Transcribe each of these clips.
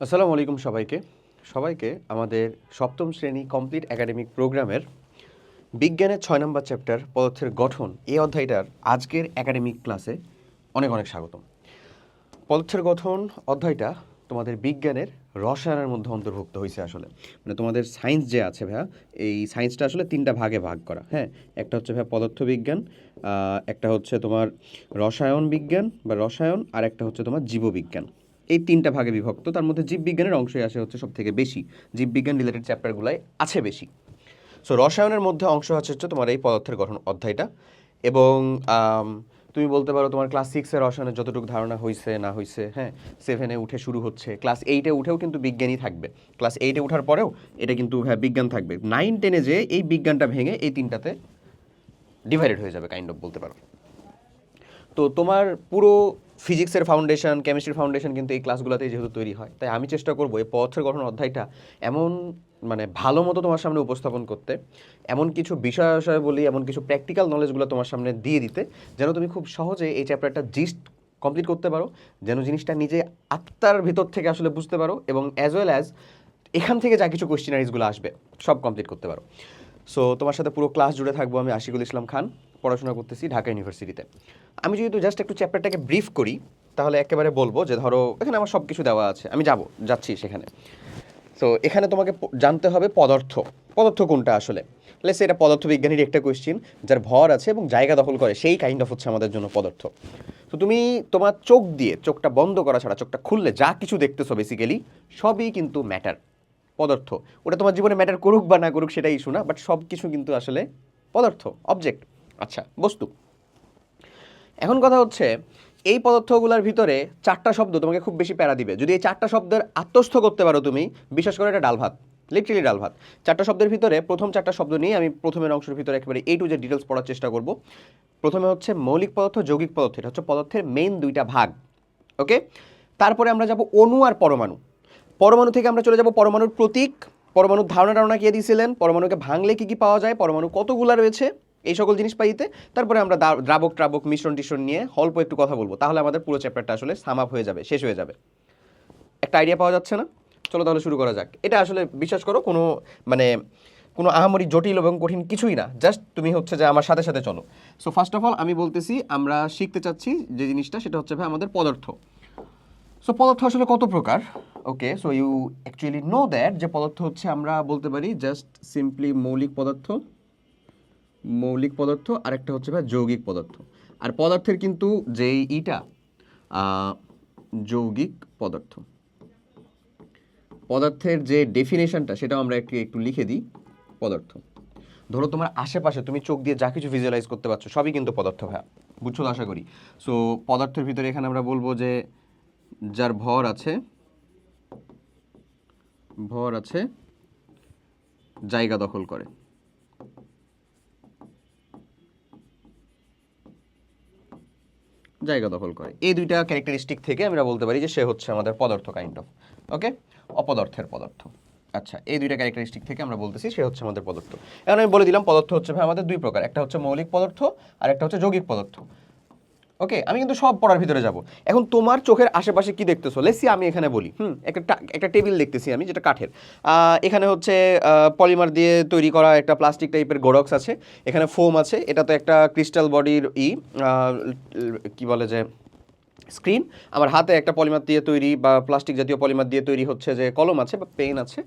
আসসালামু আলাইকুম সবাইকে আমাদের সপ্তম শ্রেণী কমপ্লিট একাডেমিক প্রোগ্রামের বিজ্ঞানের 6 নম্বর চ্যাপ্টার পদার্থের গঠন এই অধ্যায়টার আজকের একাডেমিক ক্লাসে অনেক অনেক স্বাগতম। পদার্থের গঠন অধ্যায়টা তোমাদের বিজ্ঞানের রসায়নের মধ্যে অন্তর্ভুক্ত হয়েছে। আসলে মানে তোমাদের সায়েন্স যে আছে ভাইয়া, এই সায়েন্সটা আসলে তিনটা ভাগে ভাগ করা। হ্যাঁ, একটা হচ্ছে ভাইয়া পদার্থবিজ্ঞান, একটা হচ্ছে তোমার রসায়ন বিজ্ঞান বা রসায়ন, আর একটা হচ্ছে তোমার জীববিজ্ঞান। এই তিনটা ভাগে বিভক্ত। তার মধ্যে জীববিজ্ঞানের অংশই আসে হচ্ছে সব থেকে বেশি, জীববিজ্ঞান রিলেটেড চ্যাপ্টারগুলাই আছে বেশি। সো রসায়নের মধ্যে অংশ আছে হচ্ছে তোমার এই পদার্থের গঠন অধ্যায়টা। এবং তুমি বলতে পারো তোমার ক্লাস 6-এর রসায়নের যতটুকু ধারণা হয়েছে না হয়েছে, হ্যাঁ, 7-এ উঠে শুরু হচ্ছে, ক্লাস 8-এ উঠেও কিন্তু বিজ্ঞানই থাকবে। ক্লাস 8-এ ওঠার পরেও এটা কিন্তু হ্যাঁ বিজ্ঞান থাকবে। 9-10-এ যে এই বিজ্ঞানটা ভেঙে এই তিনটাতে ডিভাইডেড হয়ে যাবে কাইন্ড অফ বলতে পারো। তো তোমার পুরো ফিজিক্সের ফাউন্ডেশন, কেমিস্ট্রির ফাউন্ডেশন কিন্তু এই ক্লাসগুলোতেই যেহেতু তৈরি হয়, তাই আমি চেষ্টা করবো এই পদার্থের গঠন অধ্যায়টা এমন মানে ভালো মতো তোমার সামনে উপস্থাপন করতে, এমন কিছু বিষয় বলি, এমন কিছু প্র্যাকটিক্যাল নলেজগুলো তোমার সামনে দিয়ে দিতে, যেন তুমি খুব সহজে এই চ্যাপ্টারটা জিস্ট কমপ্লিট করতে পারো, যেন জিনিসটা নিজে আত্মার ভিতর থেকে আসলে বুঝতে পারো, এবং অ্যাজ ওয়েল অ্যাজ এখান থেকে যা কিছু কোয়েশ্চেনারিজগুলো আসবে সব কমপ্লিট করতে পারো। সো তোমার সাথে পুরো ক্লাস জুড়ে থাকবো আমি, আশিকুল ইসলাম খান, পড়াশোনা করতেছি ঢাকা ইউনিভার্সিটিতে। আমি যদি জাস্ট একটু চ্যাপ্টারটাকে ব্রিফ করি, তাহলে একেবারে বলবো যে ধরো এখানে আমার সব কিছু দেওয়া আছে, আমি যাচ্ছি সেখানে। সো এখানে তোমাকে জানতে হবে পদার্থ। পদার্থ কোনটা আসলে? লেটস সে এটা পদার্থবিজ্ঞানীর একটা কোয়েশ্চেন, যার ভর আছে এবং জায়গা দখল করে, সেই কাইন্ড অফ হচ্ছে আমাদের জন্য পদার্থ। তো তুমি তোমার চোখ দিয়ে, চোখটা বন্ধ করা ছাড়া, চোখটা খুললে যা কিছু দেখতেছো বেসিক্যালি সবই কিন্তু ম্যাটার, পদার্থ। ওটা তোমার জীবনে ম্যাটার করুক বা না করুক সেটা ইস্যু না, বাট সব কিছু কিন্তু আসলে পদার্থ, অবজেক্ট, আচ্ছা বস্তু। এখন কথা হচ্ছে এই পদার্থগুলোর ভিতরে 4টা শব্দ তোমাকে খুব বেশি প্যারা দিবে। যদি এই 4টা শব্দের আত্মস্থ করতে পারো তুমি, বিশ্বাস করো এটা ডাল ভাত, লিটারালি ডাল ভাত। 4টা শব্দের ভিতরে প্রথম 4টা শব্দ নিয়ে আমি প্রথমের অংশের ভিতরে একেবারে A to Z ডিটেলস পড়ার চেষ্টা করব। প্রথমে হচ্ছে মৌলিক পদার্থ, যৌগিক পদার্থ, এটা হচ্ছে পদার্থের মেইন দুইটা ভাগ। ওকে, তারপরে আমরা যাব অণু আর পরমাণু। পরমাণু থেকে আমরা চলে যাব পরমাণুর প্রতীক, পরমাণুর ধারণা কে দিয়েছিলেন, পরমাণুকে ভাঙলে কি কি পাওয়া যায়, পরমাণু কতগুলা রয়েছে, এই সকল জিনিস পাইতে তারপরে আমরা দ্রাবক ট্রাবক মিশ্রণ টিশ্রণ নিয়ে অল্প একটু কথা বলবো। তাহলে আমাদের পুরো চ্যাপ্টারটা আসলে সাম আপ হয়ে যাবে, শেষ হয়ে যাবে। একটা আইডিয়া পাওয়া যাচ্ছে না? চলো তাহলে শুরু করা যাক। এটা আসলে বিশ্বাস করো কোনো মানে কোনো আহামরি জটিল এবং কঠিন কিছুই না, জাস্ট তুমি হচ্ছে যে আমার সাথে সাথে চলো। সো ফার্স্ট অফ অল আমি বলতেছি, আমরা শিখতে চাচ্ছি যে জিনিসটা, সেটা হচ্ছে ভাই আমাদের পদার্থ। সো পদার্থ আসলে কত প্রকার? Okay, so you actually know that যে পদার্থ হচ্ছে আমরা বলতে পারি জাস্ট সিম্পলি মৌলিক পদার্থ, আর একটা হচ্ছে ভাই যৌগিক পদার্থ। আর পদার্থের কিন্তু যেই যৌগিক পদার্থ, পদার্থের যে ডেফিনেশনটা সেটাও আমরা একটু লিখে দিই। পদার্থ ধরো তোমার আশেপাশে তুমি চোখ দিয়ে যা কিছু ভিজুয়ালাইজ করতে পারছো সবই কিন্তু পদার্থ ভাইয়া, বুঝছো তো আশা করি। সো পদার্থের ভিতরে এখানে আমরা বলবো যে যার ভর আছে, জায়গা দখল করে। এই দুইটা ক্যারেক্টারিস্টিক থেকে আমরা বলতে পারি যে সে হচ্ছে আমাদের পদার্থ কাইন্ড অফ। ওকে, অপদার্থের পদার্থ। আচ্ছা, এই দুইটা ক্যারেক্টারিস্টিক থেকে আমরা বলতেছি সে হচ্ছে আমাদের পদার্থ। এখন আমি বলে দিলাম পদার্থ হচ্ছে ভাই আমাদের দুই প্রকার, একটা হচ্ছে মৌলিক পদার্থ আর একটা হচ্ছে যৌগিক পদার্থ। ওকে, আমি কিন্তু সব পড়ার ভিতরে যাব। এখন তোমার চোখের আশেপাশে কি দেখতেছো? লেটস সি আমি এখানে বলি, একটা টেবিল দেখতেছি আমি, যেটা কাঠের। এখানে হচ্ছে পলিমার দিয়ে তৈরি করা একটা প্লাস্টিক টাইপের গোডক্স আছে, এখানে ফোম আছে, এটা তো একটা ক্রিস্টাল বডির কি বলে যে স্ক্রিন। আমার হাতে একটা পলিমার দিয়ে তৈরি বা প্লাস্টিক জাতীয় পলিমার দিয়ে তৈরি হচ্ছে যে কলম আছে বা পেন আছে,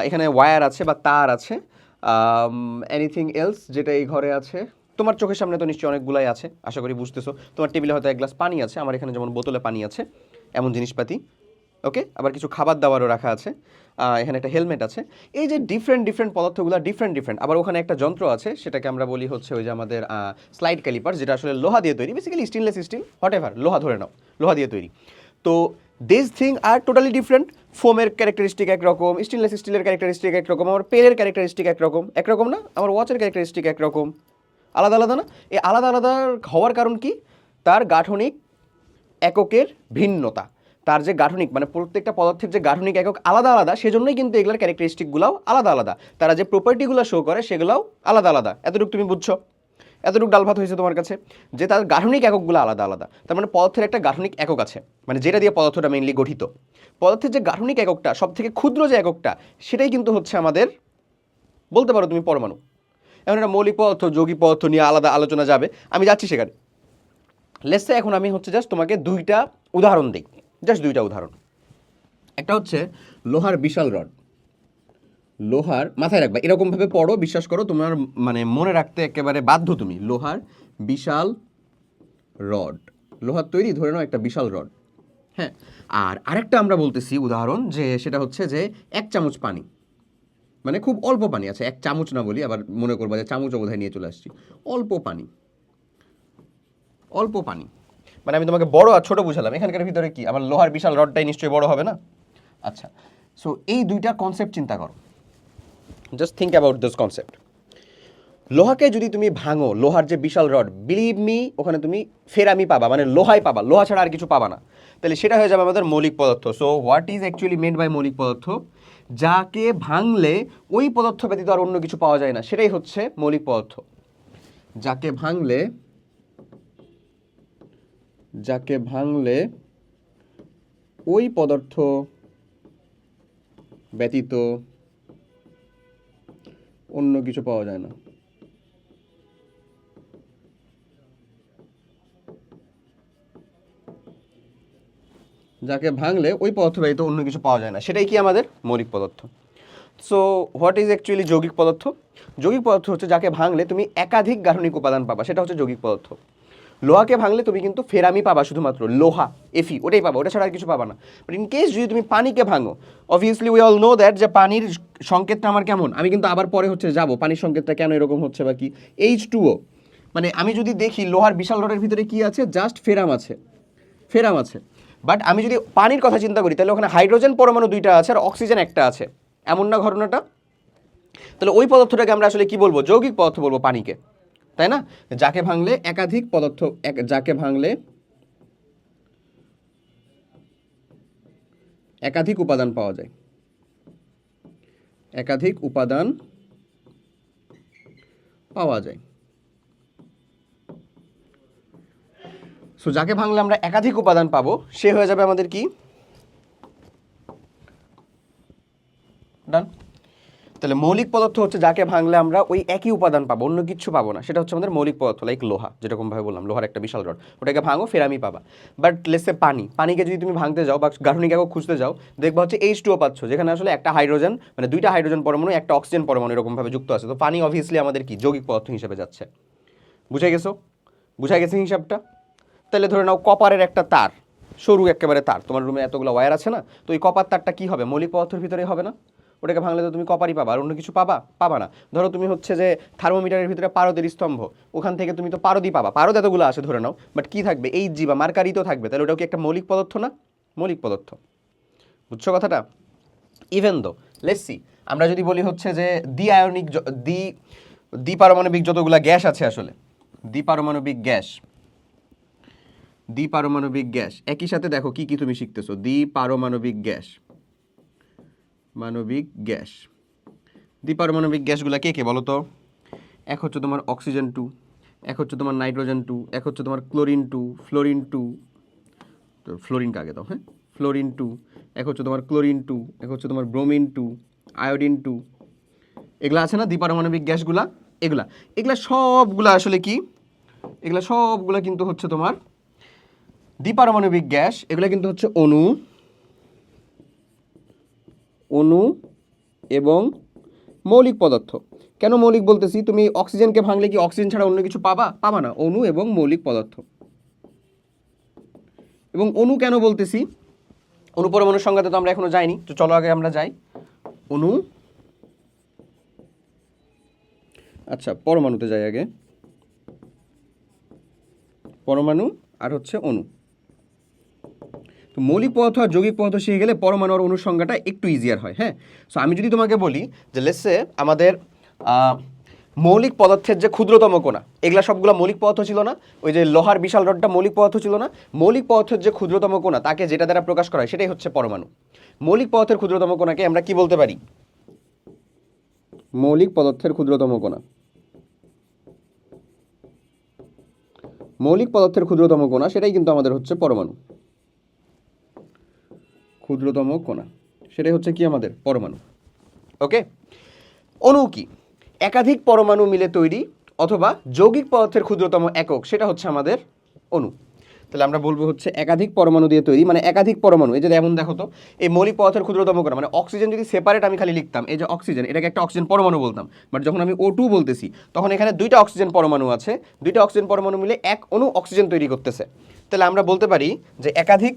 এখানে ওয়্যার আছে বা তার আছে, এনিথিং এলস যেটা এই ঘরে আছে। তোমার চোখের সামনে তো নিশ্চয়ই অনেকগুলাই আছে, আশা করি বুঝতেছো। তোমার টেবিলে হয়তো এক গ্লাস পানি আছে, আমার এখানে যেমন বোতলে পানি আছে, এমন জিনিসপাতি। ওকে, আবার কিছু খাবার দাবারও রাখা আছে, এখানে একটা হেলমেট আছে। এই যে ডিফারেন্ট পদার্থগুলো ডিফারেন্ট, আবার ওখানে একটা যন্ত্র আছে, সেটাকে আমরা বলি হচ্ছে ওই যে আমাদের স্লাইড ক্যালিপার, যেটা আসলে লোহা দিয়ে তৈরি, বেসিক্যালি স্টেনলেস স্টিল, হোয়াটএভার, লোহা ধরে নাও, লোহা দিয়ে তৈরি। তো this thing are totally different. ফোমের ক্যারেক্টারিস্টিক একরকম, স্টেনলেস স্টিলের ক্যারেক্টারিস্টিক একরকম, আমার পেনের ক্যারেক্টারিস্টিক একরকম না, আমার ওয়াচের ক্যারেক্টারিস্টিক একরকম, আলাদা আলাদা না? এই আলাদা আলাদা হওয়ার কারণ কি? তার গাঠনিক এককের ভিন্নতা। তার যে গাঠনিক মানে প্রত্যেকটা পদার্থের যে গাঠনিক একক আলাদা আলাদা, সেজন্যই কিন্তু এগুলোর ক্যারেক্টারিস্টিকগুলোও আলাদা আলাদা। তারা যে প্রপার্টিগুলো শো করে সেগুলোও আলাদা আলাদা। এতটুকু তুমি বুঝছো? এতটুকু ডাল ভাত হয়েছে তোমার কাছে, যে তার গাঠনিক এককগুলো আলাদা আলাদা। তার মানে পদার্থের একটা গাঠনিক একক আছে, মানে যেটা দিয়ে পদার্থটা মেইনলি গঠিত। পদার্থের যে গাঠনিক এককটা, সব থেকে ক্ষুদ্র যে এককটা, সেটাই কিন্তু হচ্ছে আমাদের, বলতে পারো তুমি, পরমাণু। এখন একটা মৌলিক পদার্থ যৌগিক পদার্থ নিয়ে আলাদা আলোচনা যাবে, আমি যাচ্ছি সেখানে। লেটস সে এখন আমি হচ্ছে জাস্ট তোমাকে দুইটা উদাহরণ দিই, জাস্ট দুইটা উদাহরণ। একটা হচ্ছে লোহার বিশাল রড। লোহার, মাথায় রাখবা, এরকমভাবে পড়ো, বিশ্বাস করো তোমার মানে মনে রাখতে একেবারে বাধ্য তুমি। লোহার বিশাল রড, লোহার তৈরি ধরে নাও একটা বিশাল রড, হ্যাঁ। আর আরেকটা আমরা বলতেছি উদাহরণ, যে সেটা হচ্ছে যে 1 চামচ পানি, মানে খুব অল্প পানি আছে, 1 চামচ না বলি, আবার মনে করবা যে চামচ বোধহয় নিয়ে চলে আসছি। অল্প পানি, অল্প পানি, মানে আমি তোমাকে বড় আর ছোট বুঝালাম, এখানকার ভিতরে কি আমার লোহার বিশাল রডটাই নিশ্চয়ই বড় হবে না? আচ্ছা, সো এই দুইটা কনসেপ্ট চিন্তা করো, just think about this concept. লোহাকে যদি তুমি ভাঙো, লোহার যে বিশাল রড, বিলিভ মি, ওখানে তুমি ফেরামি পাবা, মানে লোহাই পাবা, লোহা ছাড়া আর কিছু পাবা না। তাহলে সেটা হয়ে যাবে আমাদের মৌলিক পদার্থ। So what is actually meant by মৌলিক পদার্থ? যাকে ভাঙলে ওই পদার্থ ব্যতীত আর অন্য কিছু পাওয়া যায় না, সেটাই হচ্ছে মৌলিক পদার্থ। যাকে ভাঙলে, যাকে ভাঙলে ওই পদার্থ ব্যতীত অন্য কিছু পাওয়া যায় না। যাকে ভাঙলে ওই পদার্থ ব্যতীত অন্য কিছু পাওয়া যায় না, সেটাই কি আমাদের মৌলিক পদার্থ। সো হোয়াট ইজ অ্যাকচুয়ালি যৌগিক পদার্থ? যৌগিক পদার্থ হচ্ছে যাকে ভাঙলে তুমি একাধিক গাঠনিক উপাদান পাবা, সেটা হচ্ছে যৌগিক পদার্থ। লোহাকে ভাঙলে তুমি কিন্তু ফেরামি পাবা, শুধুমাত্র লোহা, এফি, ওটাই পাবা, ওটা ছাড়া আর কিছু পাবা না। বাট ইন কেস যদি তুমি পানিকে ভাঙো, obviously we all know that যে পানির সংকেতটা আমার কেমন, আমি কিন্তু আবার পরে হচ্ছে যাব পানির সংকেতটা কেন এরকম হচ্ছে বা কি। H2O, মানে আমি যদি দেখি লোহার বিশাল রডের ভিতরে কি আছে, জাস্ট ফেরাম আছে, ফেরাম আছে। বাট আমি যদি পানির কথা চিন্তা করি, তাহলে ওখানে হাইড্রোজেন পরমাণু 2টা আছে আর অক্সিজেন 1টা আছে, এমন না ঘটনাটা? তাহলে ওই পদার্থটাকে আমরা আসলে কি বলবো? যৌগিক পদার্থ বলবো পানিকে, তাই না? যাকে ভাঙলে একাধিক পদার্থ, যাকে ভাঙলে একাধিক উপাদান পাওয়া যায়, একাধিক উপাদান পাওয়া যায়। সো যাকে ভাঙলে আমরা একাধিক উপাদান পাবো, সে হয়ে যাবে আমাদের কি? ডান। তাহলে মৌলিক পদার্থ হচ্ছে যাকে ভাঙলে আমরা ওই একই উপাদান পাবো, অন্য কিছু পাবো না, সেটা হচ্ছে আমাদের মৌলিক পদার্থ। লাইক লোহা, যেরকমভাবে বললাম, লোহার একটা বিশাল রড, ওটাকে ভাঙো ফেরামি পাবা। বাট লেটস সে পানি, পানিকে যদি তুমি ভাঙতে যাও বা গাঠনিক একক খুঁজতে যাও, দেখবা হচ্ছে H2O পাচ্ছ, যেখানে আসলে একটা হাইড্রোজেন, মানে 2টা হাইড্রোজেন পরমাণু, একটা অক্সিজেন পরমাণু এরকমভাবে যুক্ত আছে। তো পানি অবভিয়াসলি আমাদের কি যৌগিক পদার্থ হিসেবে যাচ্ছে। বুঝে গেছো? বুঝা গেছে হিসাবটা? তাহলে ধরে নাও কপারের একটা তার, সরু একেবারে তার, তোমার রুমে এতগুলো ওয়্যার আছে না, তো এই কপার তারটা কি হবে? মৌলিক পদার্থের ভিতরে হবে না? ওটাকে ভাঙলে তো তুমি কপারই পাবা, আর অন্য কিছু পাবা? পাবা না। ধরো তুমি হচ্ছে যে থার্মোমিটারের ভিতরে পারদের স্তম্ভ, ওখান থেকে তুমি তো পারদই পাবা, পারদ এতগুলো আছে ধরে নাও, বাট কি থাকবে? Hg বা মার্কারি তো থাকবে, তাহলে ওটাও কি একটা মৌলিক পদার্থ না? মৌলিক পদার্থ। বুঝছো কথাটা? ইভেন দো লেটস সি, আমরা যদি বলি হচ্ছে যে দ্বি-আয়নিক, দ্বিপারমাণবিক যতগুলা গ্যাস আছে, আসলে দ্বিপারমাণবিক গ্যাস, দ্বিপারমাণবিক গ্যাস, একই সাথে দেখো কি কি তুমি শিখতেছো। দ্বিপারমাণবিক গ্যাস, মানবিক গ্যাস, দ্বিপারমাণবিক গ্যাসগুলা কে কে বলো তো? এক হচ্ছে তোমার অক্সিজেন 2, এক হচ্ছে তোমার নাইট্রোজেন 2, এক হচ্ছে তোমার ক্লোরিন 2, ফ্লোরিন 2, তো ফ্লোরিনকে আগে দাও, হ্যাঁ, ফ্লোরিন 2, এক হচ্ছে তোমার ক্লোরিন 2, এক হচ্ছে তোমার ব্রোমিন 2, আয়োডিন 2, এগুলা আছে না দ্বিপারমাণবিক গ্যাসগুলা? এগুলা এগুলা সবগুলা আসলে কি? এগুলা সবগুলা কিন্তু হচ্ছে তোমার দ্বিপারমাণবিক গ্যাস, এগুলা কিন্তু হচ্ছে অণু, অণু এবং মৌলিক পদার্থ। কেন মৌলিক বলতেছি? তুমি অক্সিজেনকে ভাঙলে কি অক্সিজেন ছাড়া অন্য কিছু পাবা? পাবা না। অণু এবং মৌলিক পদার্থ। এবং অণু কেন বলতেছি? অণু পরমাণুর সংজ্ঞাতে তো আমরা এখনো যাইনি, তো চলো আগে আমরা যাই। অণু, আচ্ছা পরমাণুতে যাই আগে, পরমাণু আর হচ্ছে অণু। তো মৌলিক পদার্থ আর যৌগিক পদার্থ শিখে গেলে পরমাণু আর অণুর সংজ্ঞাটা একটু ইজিয়ার হয়, হ্যাঁ। সো আমি যদি তোমাকে বলি যে লেটস সে আমাদের মৌলিক পদার্থের যে ক্ষুদ্রতম কণা, এগুলা সবগুলো মৌলিক পদার্থ ছিল না? ওই যে লোহার বিশাল রডটা মৌলিক পদার্থ ছিল না? মৌলিক পদার্থের যে ক্ষুদ্রতম কণা, তাকে যেটা দ্বারা প্রকাশ করা হয়, সেটাই হচ্ছে পরমাণু। মৌলিক পদার্থের ক্ষুদ্রতম কণাকে আমরা কি বলতে পারি? মৌলিক পদার্থের ক্ষুদ্রতম কণা। মৌলিক পদার্থের ক্ষুদ্রতম কণা সেটাই কিন্তু আমাদের হচ্ছে পরমাণু। ক্ষুদ্রতম কণা সেটাই হচ্ছে কি আমাদের পরমাণু। ওকে, অণু কি? একাধিক পরমাণু মিলে তৈরি অথবা যৌগিক পদার্থের ক্ষুদ্রতম একক, সেটা হচ্ছে আমাদের অণু। তাহলে আমরা বলবো হচ্ছে একাধিক পরমাণু দিয়ে তৈরি, মানে একাধিক পরমাণু। এই যে এমন দেখো তো, এই মৌলিক পদার্থের ক্ষুদ্রতম কণা মানে অক্সিজেন যদি সেপারেট আমি খালি লিখতাম, এই যে অক্সিজেন, এটাকে একটা অক্সিজেন পরমাণু বলতাম। বাট যখন আমি O2 বলতেছি তখন এখানে দুইটা অক্সিজেন পরমাণু আছে, দুইটা অক্সিজেন পরমাণু মিলে এক অণু অক্সিজেন তৈরি করতেছে। তাহলে আমরা বলতে পারি যে একাধিক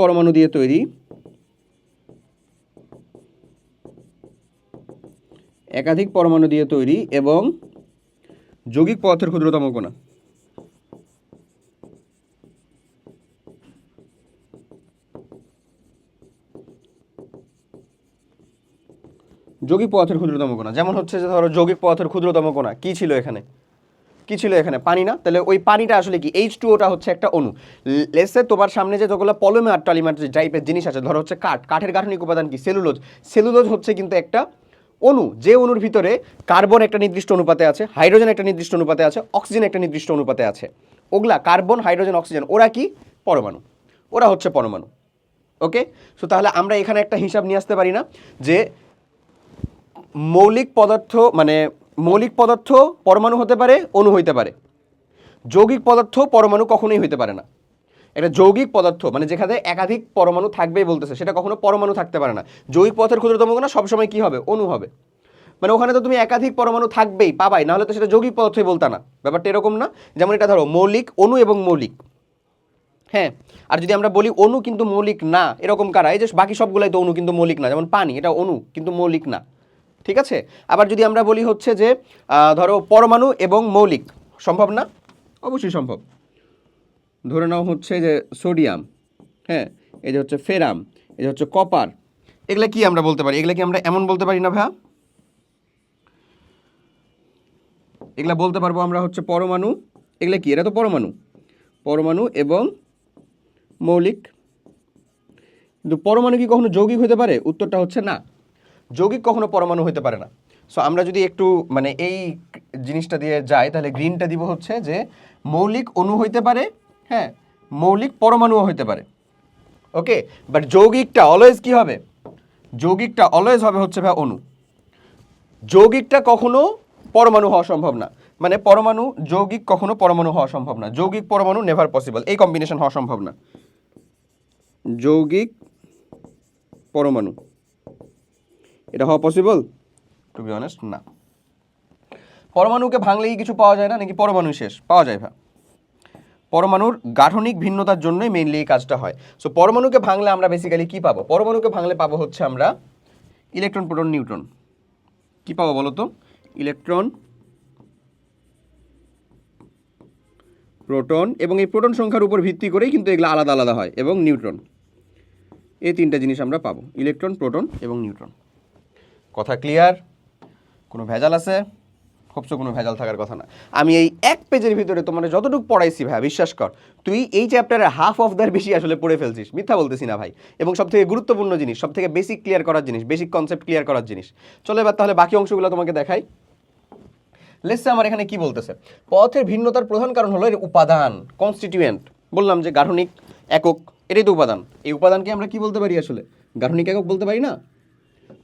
পরমাণু দিয়ে তৈরি, একাধিক পরমাণু দিয়ে তৈরি এবং যৌগিক পদার্থের ক্ষুদ্রতম কণা। যৌগিক পদার্থের ক্ষুদ্রতম কণা যেমন হচ্ছে যে ধরো যৌগিক পদার্থের ক্ষুদ্রতম কণা কি ছিল এখানে? কি ছিল এখানে? পানি না? তাহলে ওই পানিটা আসলে কি? H2O হচ্ছে একটা অণু। লেটসে তোমার সামনে যে যতগুলো পলিমার টলিমার যে টাইপের জিনিস আছে, ধরো হচ্ছে কাঠের গাঠনিক উপাদান কি? সেলুলোজ। সেলুলোজ হচ্ছে কিন্তু একটা অণু, যে অণুর ভিতরে কার্বন একটা নির্দিষ্ট অনুপাতে আছে, হাইড্রোজেন একটা নির্দিষ্ট অনুপাতে আছে, অক্সিজেন একটা নির্দিষ্ট অনুপাতে আছে। ওগুলা কার্বন, হাইড্রোজেন, অক্সিজেন, ওরা কি? পরমাণু। ওরা হচ্ছে পরমাণু। ওকে, সো তাহলে আমরা এখানে একটা হিসাব নিয়ে আসতে পারি না যে মৌলিক পদার্থ পরমাণু হতে পারে, অণু হইতে পারে। যৌগিক পদার্থ পরমাণু কখনোই হইতে পারে না। এটা যৌগিক পদার্থ মানে যেখানে একাধিক পরমাণু থাকবেই বলতেছে, সেটা কখনো পরমাণু থাকতে পারে না। যৌগিক পদার্থের ক্ষুদ্রতম কণা সবসময় কি হবে? অণু হবে। মানে ওখানে তো তুমি একাধিক পরমাণু থাকবেই, পাবাই, নাহলে তো সেটা যৌগিক পদার্থই বলতা না। ব্যাপারটা এরকম না? যেমন এটা ধরো মৌলিক, অণু এবং মৌলিক। হ্যাঁ, আর যদি আমরা বলি অণু কিন্তু মৌলিক না, এরকম কারা? এই যে বাকি সবগুলাই তো অণু কিন্তু মৌলিক না, যেমন পানি, এটা অণু কিন্তু মৌলিক না। ঠিক আছে? আবার যদি আমরা বলি হচ্ছে যে ধরো পরমাণু এবং মৌলিক, সম্ভব না? অবশ্যই সম্ভব। ধরে নাও হচ্ছে যে সোডিয়াম, হ্যাঁ, এই যে হচ্ছে ফেরাম, এই যে হচ্ছে কপার, এগুলা কি আমরা বলতে পারি? এগুলা কি আমরা এমন বলতে পারি না ভাইয়া? এগুলা বলতে পারবো আমরা হচ্ছে পরমাণু। এগুলা কি? এরা তো পরমাণু, পরমাণু এবং মৌলিক। কিন্তু পরমাণু কি কখনো যৌগিক হতে পারে? উত্তরটা হচ্ছে না, যৌগিক কখনো পরমাণু হতে পারে না। সো আমরা যদি একটু মানে এই জিনিসটা দিয়ে যাই, তাহলে গ্রিনটা দিব হচ্ছে যে মৌলিক অণু হইতে পারে, হ্যাঁ, মৌলিক পরমাণুও হইতে পারে। ওকে, বাট যৌগিকটা অলওয়েজ কি হবে? যৌগিকটা অলওয়েজ হবে হচ্ছে ভাই অণু। যৌগিকটা কখনো পরমাণু হওয়া সম্ভব না। মানে পরমাণু যৌগিক কখনো পরমাণু হওয়া সম্ভব না। যৌগিক পরমাণু নেভার পসিবল, এই কম্বিনেশন হওয়া সম্ভব না। যৌগিক পরমাণু এটা হওয়া পসিবল? টু বি অনেস্ট না। পরমাণুকে ভাঙলেই কিছু পাওয়া যায় না নাকি? পরমাণু শেষ? পাওয়া যায় ভাই। পরমাণুর গাঠনিক ভিন্নতার জন্যই মেইনলি এই কাজটা হয়। সো পরমাণুকে ভাঙলে আমরা বেসিক্যালি কি পাবো? পরমাণুকে ভাঙলে পাবো হচ্ছে আমরা ইলেকট্রন, প্রোটন, নিউট্রন। কি পাবো বলো তো? ইলেকট্রন, প্রোটন, এবং এই প্রোটন সংখ্যার উপর ভিত্তি করেই কিন্তু এগুলো আলাদা আলাদা হয়, এবং নিউট্রন। এই তিনটা জিনিস আমরা পাবো, ইলেকট্রন, প্রোটন এবং নিউট্রন। কথা ক্লিয়ার? কোনো ভেজাল আছে? হোপসো কোনো ভেজাল থাকার কথা না। আমি এই এক পেজের ভিতরে তোমার যতটুকু পড়াইছি ভাই, বিশ্বাস কর তুই এই চ্যাপ্টারের হাফ অফ দ্যার বেশি আসলে পড়ে ফেলছিস। মিথ্যা বলতেছি না ভাই। এবং সবথেকে গুরুত্বপূর্ণ জিনিস, সবথেকে বেসিক ক্লিয়ার করার জিনিস, বেসিক কনসেপ্ট ক্লিয়ার করার জিনিস। চলো এবার তাহলে বাকি অংশগুলো তোমাকে দেখাই। লেটসে আমার এখানে কি বলতেছে? পদার্থের ভিন্নতার প্রধান কারণ হলো এর উপাদান, কনস্টিটিউয়েন্ট। বললাম যে গাঠনিক একক, এটাই তো উপাদান। এই উপাদানকে আমরা কি বলতে পারি আসলে? গাঠনিক একক বলতে পারি না?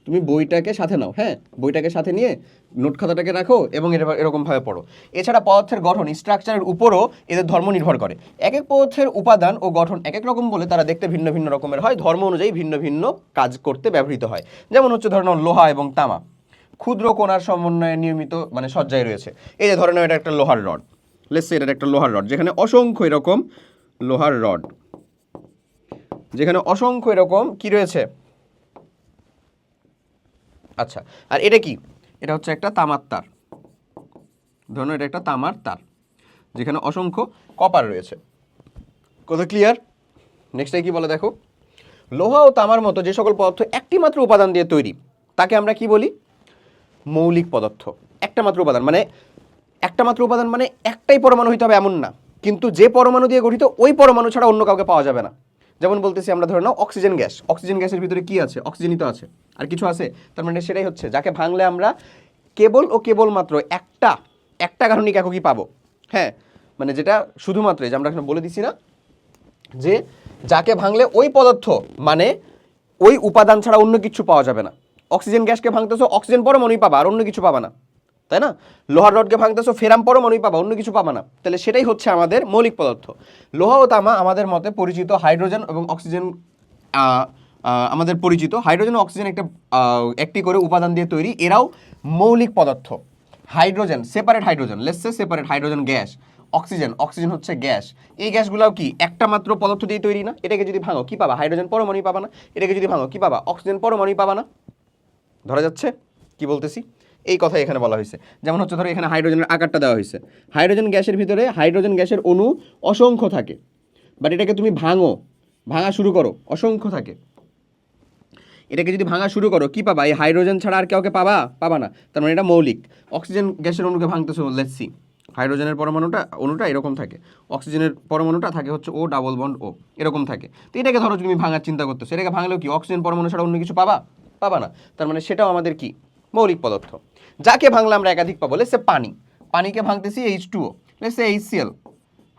তুমি বইটাকে সাথে নাও, হ্যাঁ, বইটাকে সাথে নিয়ে নোট খাতাটাকে রাখো এবং এরকমভাবে পড়ো। এছাড়া পদার্থের গঠন, স্ট্রাকচারের উপরও এদের ধর্ম নির্ভর করে। এক এক পদার্থের উপাদান ও গঠন এক এক রকম বলে তারা দেখতে ভিন্ন ভিন্ন রকমের হয়, ধর্ম অনুযায়ী ভিন্ন ভিন্ন কাজ করতে ব্যবহৃত হয়। যেমন হচ্ছে ধরে নাও লোহা এবং তামা ক্ষুদ্র কণার সমন্বয়ে নিয়মিত মানে সজ্জায় রয়েছে। এই যে ধরে নাও এটা একটা লোহার রড, লেটস সে এটা একটা লোহার রড, যেখানে অসংখ্য এরকম লোহার রড, যেখানে অসংখ্য এরকম কি রয়েছে? আচ্ছা, আর এটা কি? এটা হচ্ছে একটা তামার তার। ধরুন এটা একটা তামার তার, যেখানে অসংখ্য কপার রয়েছে। কথা ক্লিয়ার? নেক্সটে কি বলে দেখো, লোহা ও তামার মতো যে সকল পদার্থ একটি মাত্র উপাদান দিয়ে তৈরি তাকে আমরা কি বলি? মৌলিক পদার্থ। একটা মাত্র উপাদান মানে একটাই পরমাণু হইতে হবে এমন না, কিন্তু যে পরমাণু দিয়ে গঠিত ওই পরমাণু ছাড়া অন্য কাউকে পাওয়া যাবে না। যেমন বলতেছি আমরা ধরে নাও অক্সিজেন গ্যাস, অক্সিজেন গ্যাসের ভিতরে কি আছে? অক্সিজেনই তো আছে, আর কিছু আছে? তার মানে সেটাই হচ্ছে যাকে ভাঙলে আমরা কেবল ও কেবলমাত্র একটা একটা গাঠনিক এককই পাবো। হ্যাঁ, মানে যেটা শুধুমাত্র যে আমরা এখানে বলে দিছি না যে যাকে ভাঙলে ওই পদার্থ মানে ওই উপাদান ছাড়া অন্য কিছু পাওয়া যাবে না। অক্সিজেন গ্যাসকে ভাঙতেছো অক্সিজেন পরমাণুই পাবা, আর অন্য কিছু পাবা না, তাই না? লোহার রডকে ভাঙতেছো ফেরাম পরমাণুই পাবা, অন্য কিছু পাবা না। তাহলে সেটাই হচ্ছে আমাদের মৌলিক পদার্থ। লোহা ও তামা আমাদের মতে পরিচিত হাইড্রোজেন এবং অক্সিজেন, আমাদের পরিচিত হাইড্রোজেন ও অক্সিজেন একটি করে উপাদান দিয়ে তৈরি, এরাও মৌলিক পদার্থ। Hydrogen separate hydrogen, let's say separate hydrogen gas, oxygen হচ্ছে গ্যাস। এই গ্যাসগুলোও কি একটা মাত্র পদার্থ দিয়ে তৈরি না? এটাকে যদি ভাঙো কি পাবা? হাইড্রোজেন পরমাণু পাবা না? এটাকে যদি ভাঙো কি পাবা? অক্সিজেন পরমাণু পাবা না? ধরা যাচ্ছে কি বলতেছি? এই কথা এখানে বলা হয়েছে। যেমন হচ্ছে ধরো এখানে হাইড্রোজেনের আকারটা দেওয়া হয়েছে, হাইড্রোজেন গ্যাসের ভিতরে হাইড্রোজেন গ্যাসের অণু অসংখ্য থাকে, বাট এটাকে তুমি ভাঙা শুরু করো, অসংখ্য থাকে। এটাকে যদি ভাঙা শুরু করো কি পাবা? এই হাইড্রোজেন ছাড়া আর কাউকে পাবা না, তার মানে এটা মৌলিক। অক্সিজেন গ্যাসের অণুকে ভাঙতেছো, লেটস সি, হাইড্রোজেনের অণুটা এরকম থাকে, অক্সিজেনের পরমাণুটা থাকে হচ্ছে ও ডাবল বন্ড ও, এরকম থাকে। তো এটাকে ধরো তুমি ভাঙার চিন্তা করতেছো, এটাকে ভাঙলেও কি অক্সিজেন পরমাণু ছাড়া অন্য কিছু পাবা না, তার মানে সেটাও আমাদের কি মৌলিক পদার্থ। যাকে ভাঙলে আমরা একাধিক পাবো, লেটস সে পানিকে ভাঙতেছি H2O, let's say HCl,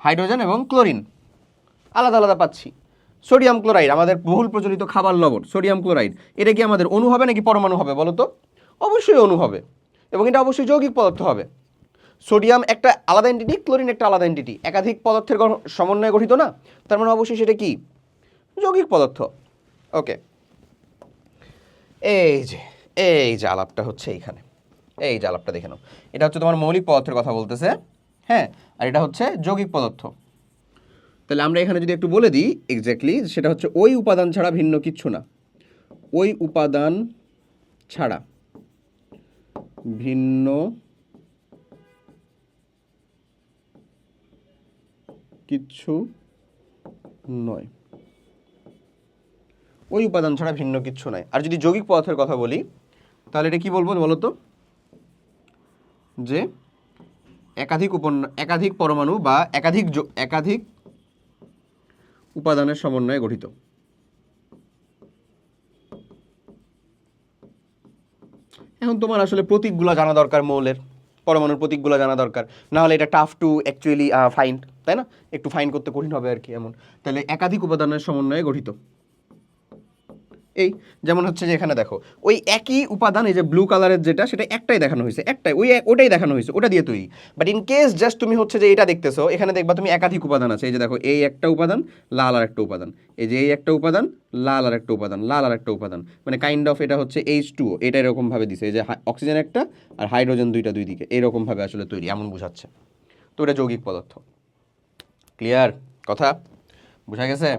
hydrogen এবং ক্লোরিন আলাদা আলাদা পাচ্ছি। সোডিয়াম ক্লোরাইড আমাদের বহুল প্রচলিত খাবার লবণ, সোডিয়াম ক্লোরাইড, এটা কি আমাদের অণু হবে নাকি পরমাণু হবে বলো তো? অবশ্যই অণু হবে, এবং এটা অবশ্যই যৌগিক পদার্থ হবে। সোডিয়াম একটা আলাদা এন্টিটি, ক্লোরিন একটা আলাদা এন্টিটি, একাধিক পদার্থের সমন্বয়ে গঠিত না, তার মানে অবশ্যই সেটা কি যৌগিক পদার্থ। ওকে, এই যে আলাপটা হচ্ছে এইখানে, এই যে আলাপটা দেখে নাও, এটা হচ্ছে তোমার মৌলিক পদার্থের কথা বলতেছে, হ্যাঁ, আর এটা হচ্ছে যৌগিক পদার্থ। তাহলে আমরা এখানে যদি একটু বলে দিই এক্স্যাক্টলি, সেটা হচ্ছে ওই উপাদান ছাড়া ভিন্ন কিচ্ছু না, ওই উপাদান ছাড়া ভিন্ন কিচ্ছু নয়, ওই উপাদান ছাড়া ভিন্ন কিচ্ছু নয়। আর যদি যৌগিক পদার্থের কথা বলি তাহলে এটা কি বলবো বলো তো? যে একাধিক পরমাণু বা একাধিক উপাদানের সমন্বয়ে গঠিত। এখন তোমার আসলে প্রতীকগুলো জানা দরকার, মৌলের পরমাণুর প্রতীকগুলো জানা দরকার, না হলে এটা টাফ টু অ্যাকচুয়ালি ফাইন্ড, তাই না? একটু ফাইন্ড করতে কঠিন হবে আর কি এমন। তাহলে একাধিক উপাদানের সমন্বয়ে গঠিত, এই যেমন হচ্ছে যে এখানে দেখো ওই একই উপাদান, এই যে ব্লু কালারের যেটা, সেটা একটাই দেখানো হয়েছে, ওটাই দেখানো হয়েছে, ওটা দিয়ে তৈরি। বাট ইন কেস জাস্ট তুমি হচ্ছে যে এটা দেখতেছো, এখানে দেখবা তুমি একাধিক উপাদান আছে, এই যে দেখো এই একটা উপাদান, লাল আর একটা উপাদান, এই যে এই একটা উপাদান, লাল আর একটা উপাদান, লাল আর একটা উপাদান, মানে কাইন্ড অফ এটা হচ্ছে H2O, এটা এরকম ভাবে দিছে, এই যে অক্সিজেন একটা আর হাইড্রোজেন দুই দিকে এরকম ভাবে আসলে তৈরি, এমন বোঝাচ্ছে। তো এটা যৌগিক পদার্থ। ক্লিয়ার কথা? বোঝা গেছে?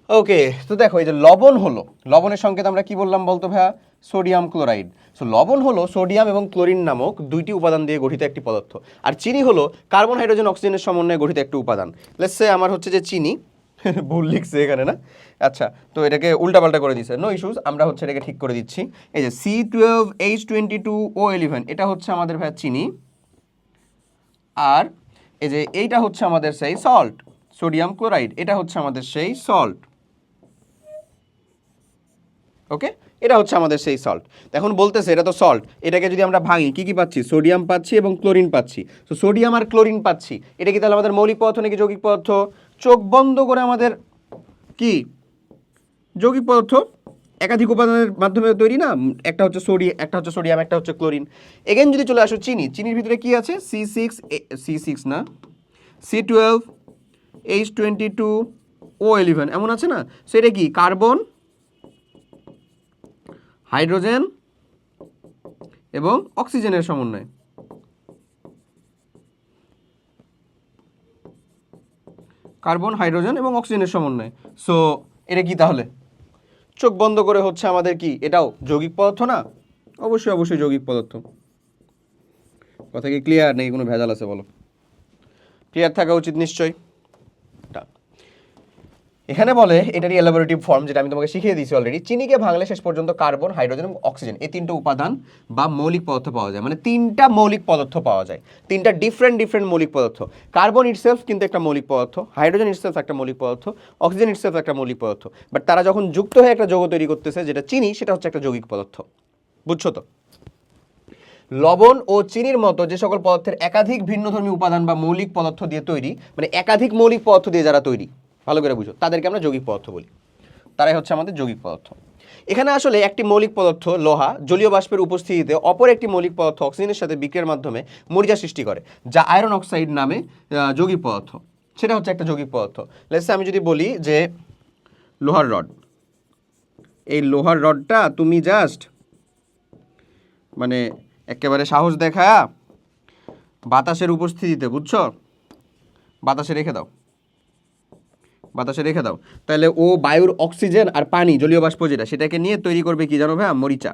ওকে, তো দেখো এই যে লবণ হলো, লবণের সংকেত আমরা কি বললাম বলতো ভাইয়া? Sodium chloride. সো লবণ হলো সোডিয়াম এবং ক্লোরিন নামক দুইটি উপাদান দিয়ে গঠিত একটি পদার্থ। আর চিনি হলো কার্বন হাইড্রোজেন অক্সিজেনের সমন্বয়ে গঠিত একটি উপাদান। লেটস সে আমার হচ্ছে যে চিনি, ভুল লিখছে এখানে না, আচ্ছা, তো এটাকে উল্টাপাল্টা করে দিচ্ছে, নো ইস্যুস, আমরা হচ্ছে এটাকে ঠিক করে দিচ্ছি। এই যে C12H22O11, এটা হচ্ছে আমাদের ভাইয়া চিনি, আর এই যে এইটা হচ্ছে আমাদের সেই সল্ট, সোডিয়াম ক্লোরাইড, এটা হচ্ছে আমাদের সেই সল্ট। ওকে, এটা হচ্ছে আমাদের সেই সল্ট। এখন বলতেছে এটা তো সল্ট, এটাকে যদি আমরা ভাঙি কি কি পাচ্ছি? সোডিয়াম পাচ্ছি এবং ক্লোরিন পাচ্ছি। তো সোডিয়াম আর ক্লোরিন পাচ্ছি, এটা কি তাহলে আমাদের মৌলিক পদার্থ নাকি যৌগিক পদার্থ? চোখ বন্ধ করে আমাদের কি যৌগিক পদার্থ, একাধিক উপাদানের মাধ্যমে তৈরি না, একটা হচ্ছে সোডিয়াম, একটা হচ্ছে ক্লোরিন। এগেন যদি চলে আসো চিনির ভিতরে কি আছে? C6 না, C12H22O11 এমন আছে না? সো এটা কি কার্বন, হাইড্রোজেন এবং অক্সিজেনের সমন্বয়। কার্বন, হাইড্রোজেন এবং অক্সিজেনের সমন্বয়। সো এটা কি তাহলে চোখ বন্ধ করে হচ্ছে আমাদের কি এটাও যৌগিক পদার্থ না? অবশ্যই যৌগিক পদার্থ। কথা কি ক্লিয়ার নেই? কোনো ভেজাল আছে বলো? ক্লিয়ার থাকা উচিত নিশ্চয়ই। এখানে বলে এটারই এলাবোরেটিভ ফর্ম, যেটা আমি তোমাকে শিখিয়ে দিয়েছি অলরেডি। চিনিকে ভাঙলে শেষ পর্যন্ত কার্বন, হাইড্রোজেন এবং অক্সিজেন, এই তিনটা উপাদান বা মৌলিক পদার্থ পাওয়া যায়, মানে তিনটা মৌলিক পদার্থ পাওয়া যায়, তিনটা ডিফারেন্ট মৌলিক পদার্থ। কার্বন ইটসেলফ কিন্তু একটা মৌলিক পদার্থ, হাইড্রোজেন ইটসেলফ একটা মৌলিক পদার্থ, অক্সিজেন ইটসেলফ একটা মৌলিক পদার্থ, বাট তারা যখন যুক্ত হয়ে একটা যৌগ তৈরি করতেছে যেটা চিনি, সেটা হচ্ছে একটা যৌগিক পদার্থ। বুঝছো তো? লবণ ও চিনির মতো যে সকল পদার্থের একাধিক ভিন্নধর্মী উপাদান বা মৌলিক পদার্থ দিয়ে তৈরি, মানে একাধিক মৌলিক পদার্থ দিয়ে যারা তৈরি, ভালো করে বুঝো, তাদেরকে আমরা যৌগিক পদার্থ বলি। তারাই হচ্ছে আমাদের যৌগিক পদার্থ। এখানে আসলে একটি মৌলিক পদার্থ লোহা জলীয় বাষ্পের উপস্থিতিতে অপর একটি মৌলিক পদার্থ অক্সিজেনের সাথে বিক্রিয়ার মাধ্যমে মরিচা সৃষ্টি করে, যা আয়রন অক্সাইড নামে যৌগিক পদার্থ। সেটা হচ্ছে একটা যৌগিক পদার্থ। লেটস আমি যদি বলি যে লোহার রড, এই লোহার রডটা তুমি জাস্ট মানে একেবারে সাহস দেখা বাতাসের উপস্থিতিতে, বুঝছো, বাতাসে রেখে দাও, বাতাসে রেখে দাও, তাহলে ও বায়ুর অক্সিজেন আর পানি জলীয় বাষ্প যেটা, সেটাকে নিয়ে তৈরি করবে কি জানো ভাইয়া? মরিচা।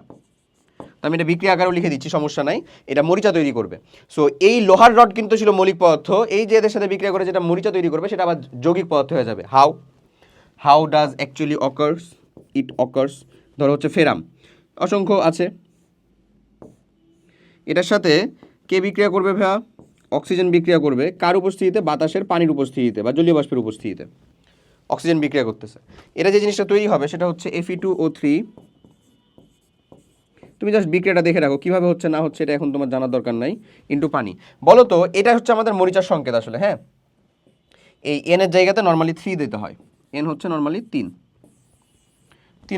তো আমি এটা বিক্রিয়া আকারেও লিখে দিচ্ছি, সমস্যা নাই, এটা মরিচা তৈরি করবে। সো এই লোহার রড কিন্তু ছিল মৌলিক পদার্থ, এই যে এদের সাথে বিক্রিয়া করে যেটা মরিচা তৈরি করবে সেটা আবার যৌগিক পদার্থ হয়ে যাবে। How does actually occurs, it occurs. ধরো হচ্ছে ফেরাম, অসংখ্য আছে, এটার সাথে কে বিক্রিয়া করবে ভাইয়া? অক্সিজেন বিক্রিয়া করবে, কার উপস্থিতিতে? বাতাসের পানির উপস্থিতিতে বা জলীয় বাষ্পের উপস্থিতিতে অক্সিজেন বিক্রিয়া করতেছে। এটা যে জিনিসটা তৈরি হবে সেটা হচ্ছে Fe2O3। তুমি জাস্ট বিক্রিয়াটা দেখে রাখো কীভাবে হচ্ছে না হচ্ছে, এটা এখন তোমার জানার দরকার নাই, ইন্টু পানি। বলো তো, এটা হচ্ছে আমাদের মরিচার সংকেত আসলে, হ্যাঁ। এই এনের জায়গাতে নর্মালি 3 দিতে হয়, এন হচ্ছে নর্মালি 3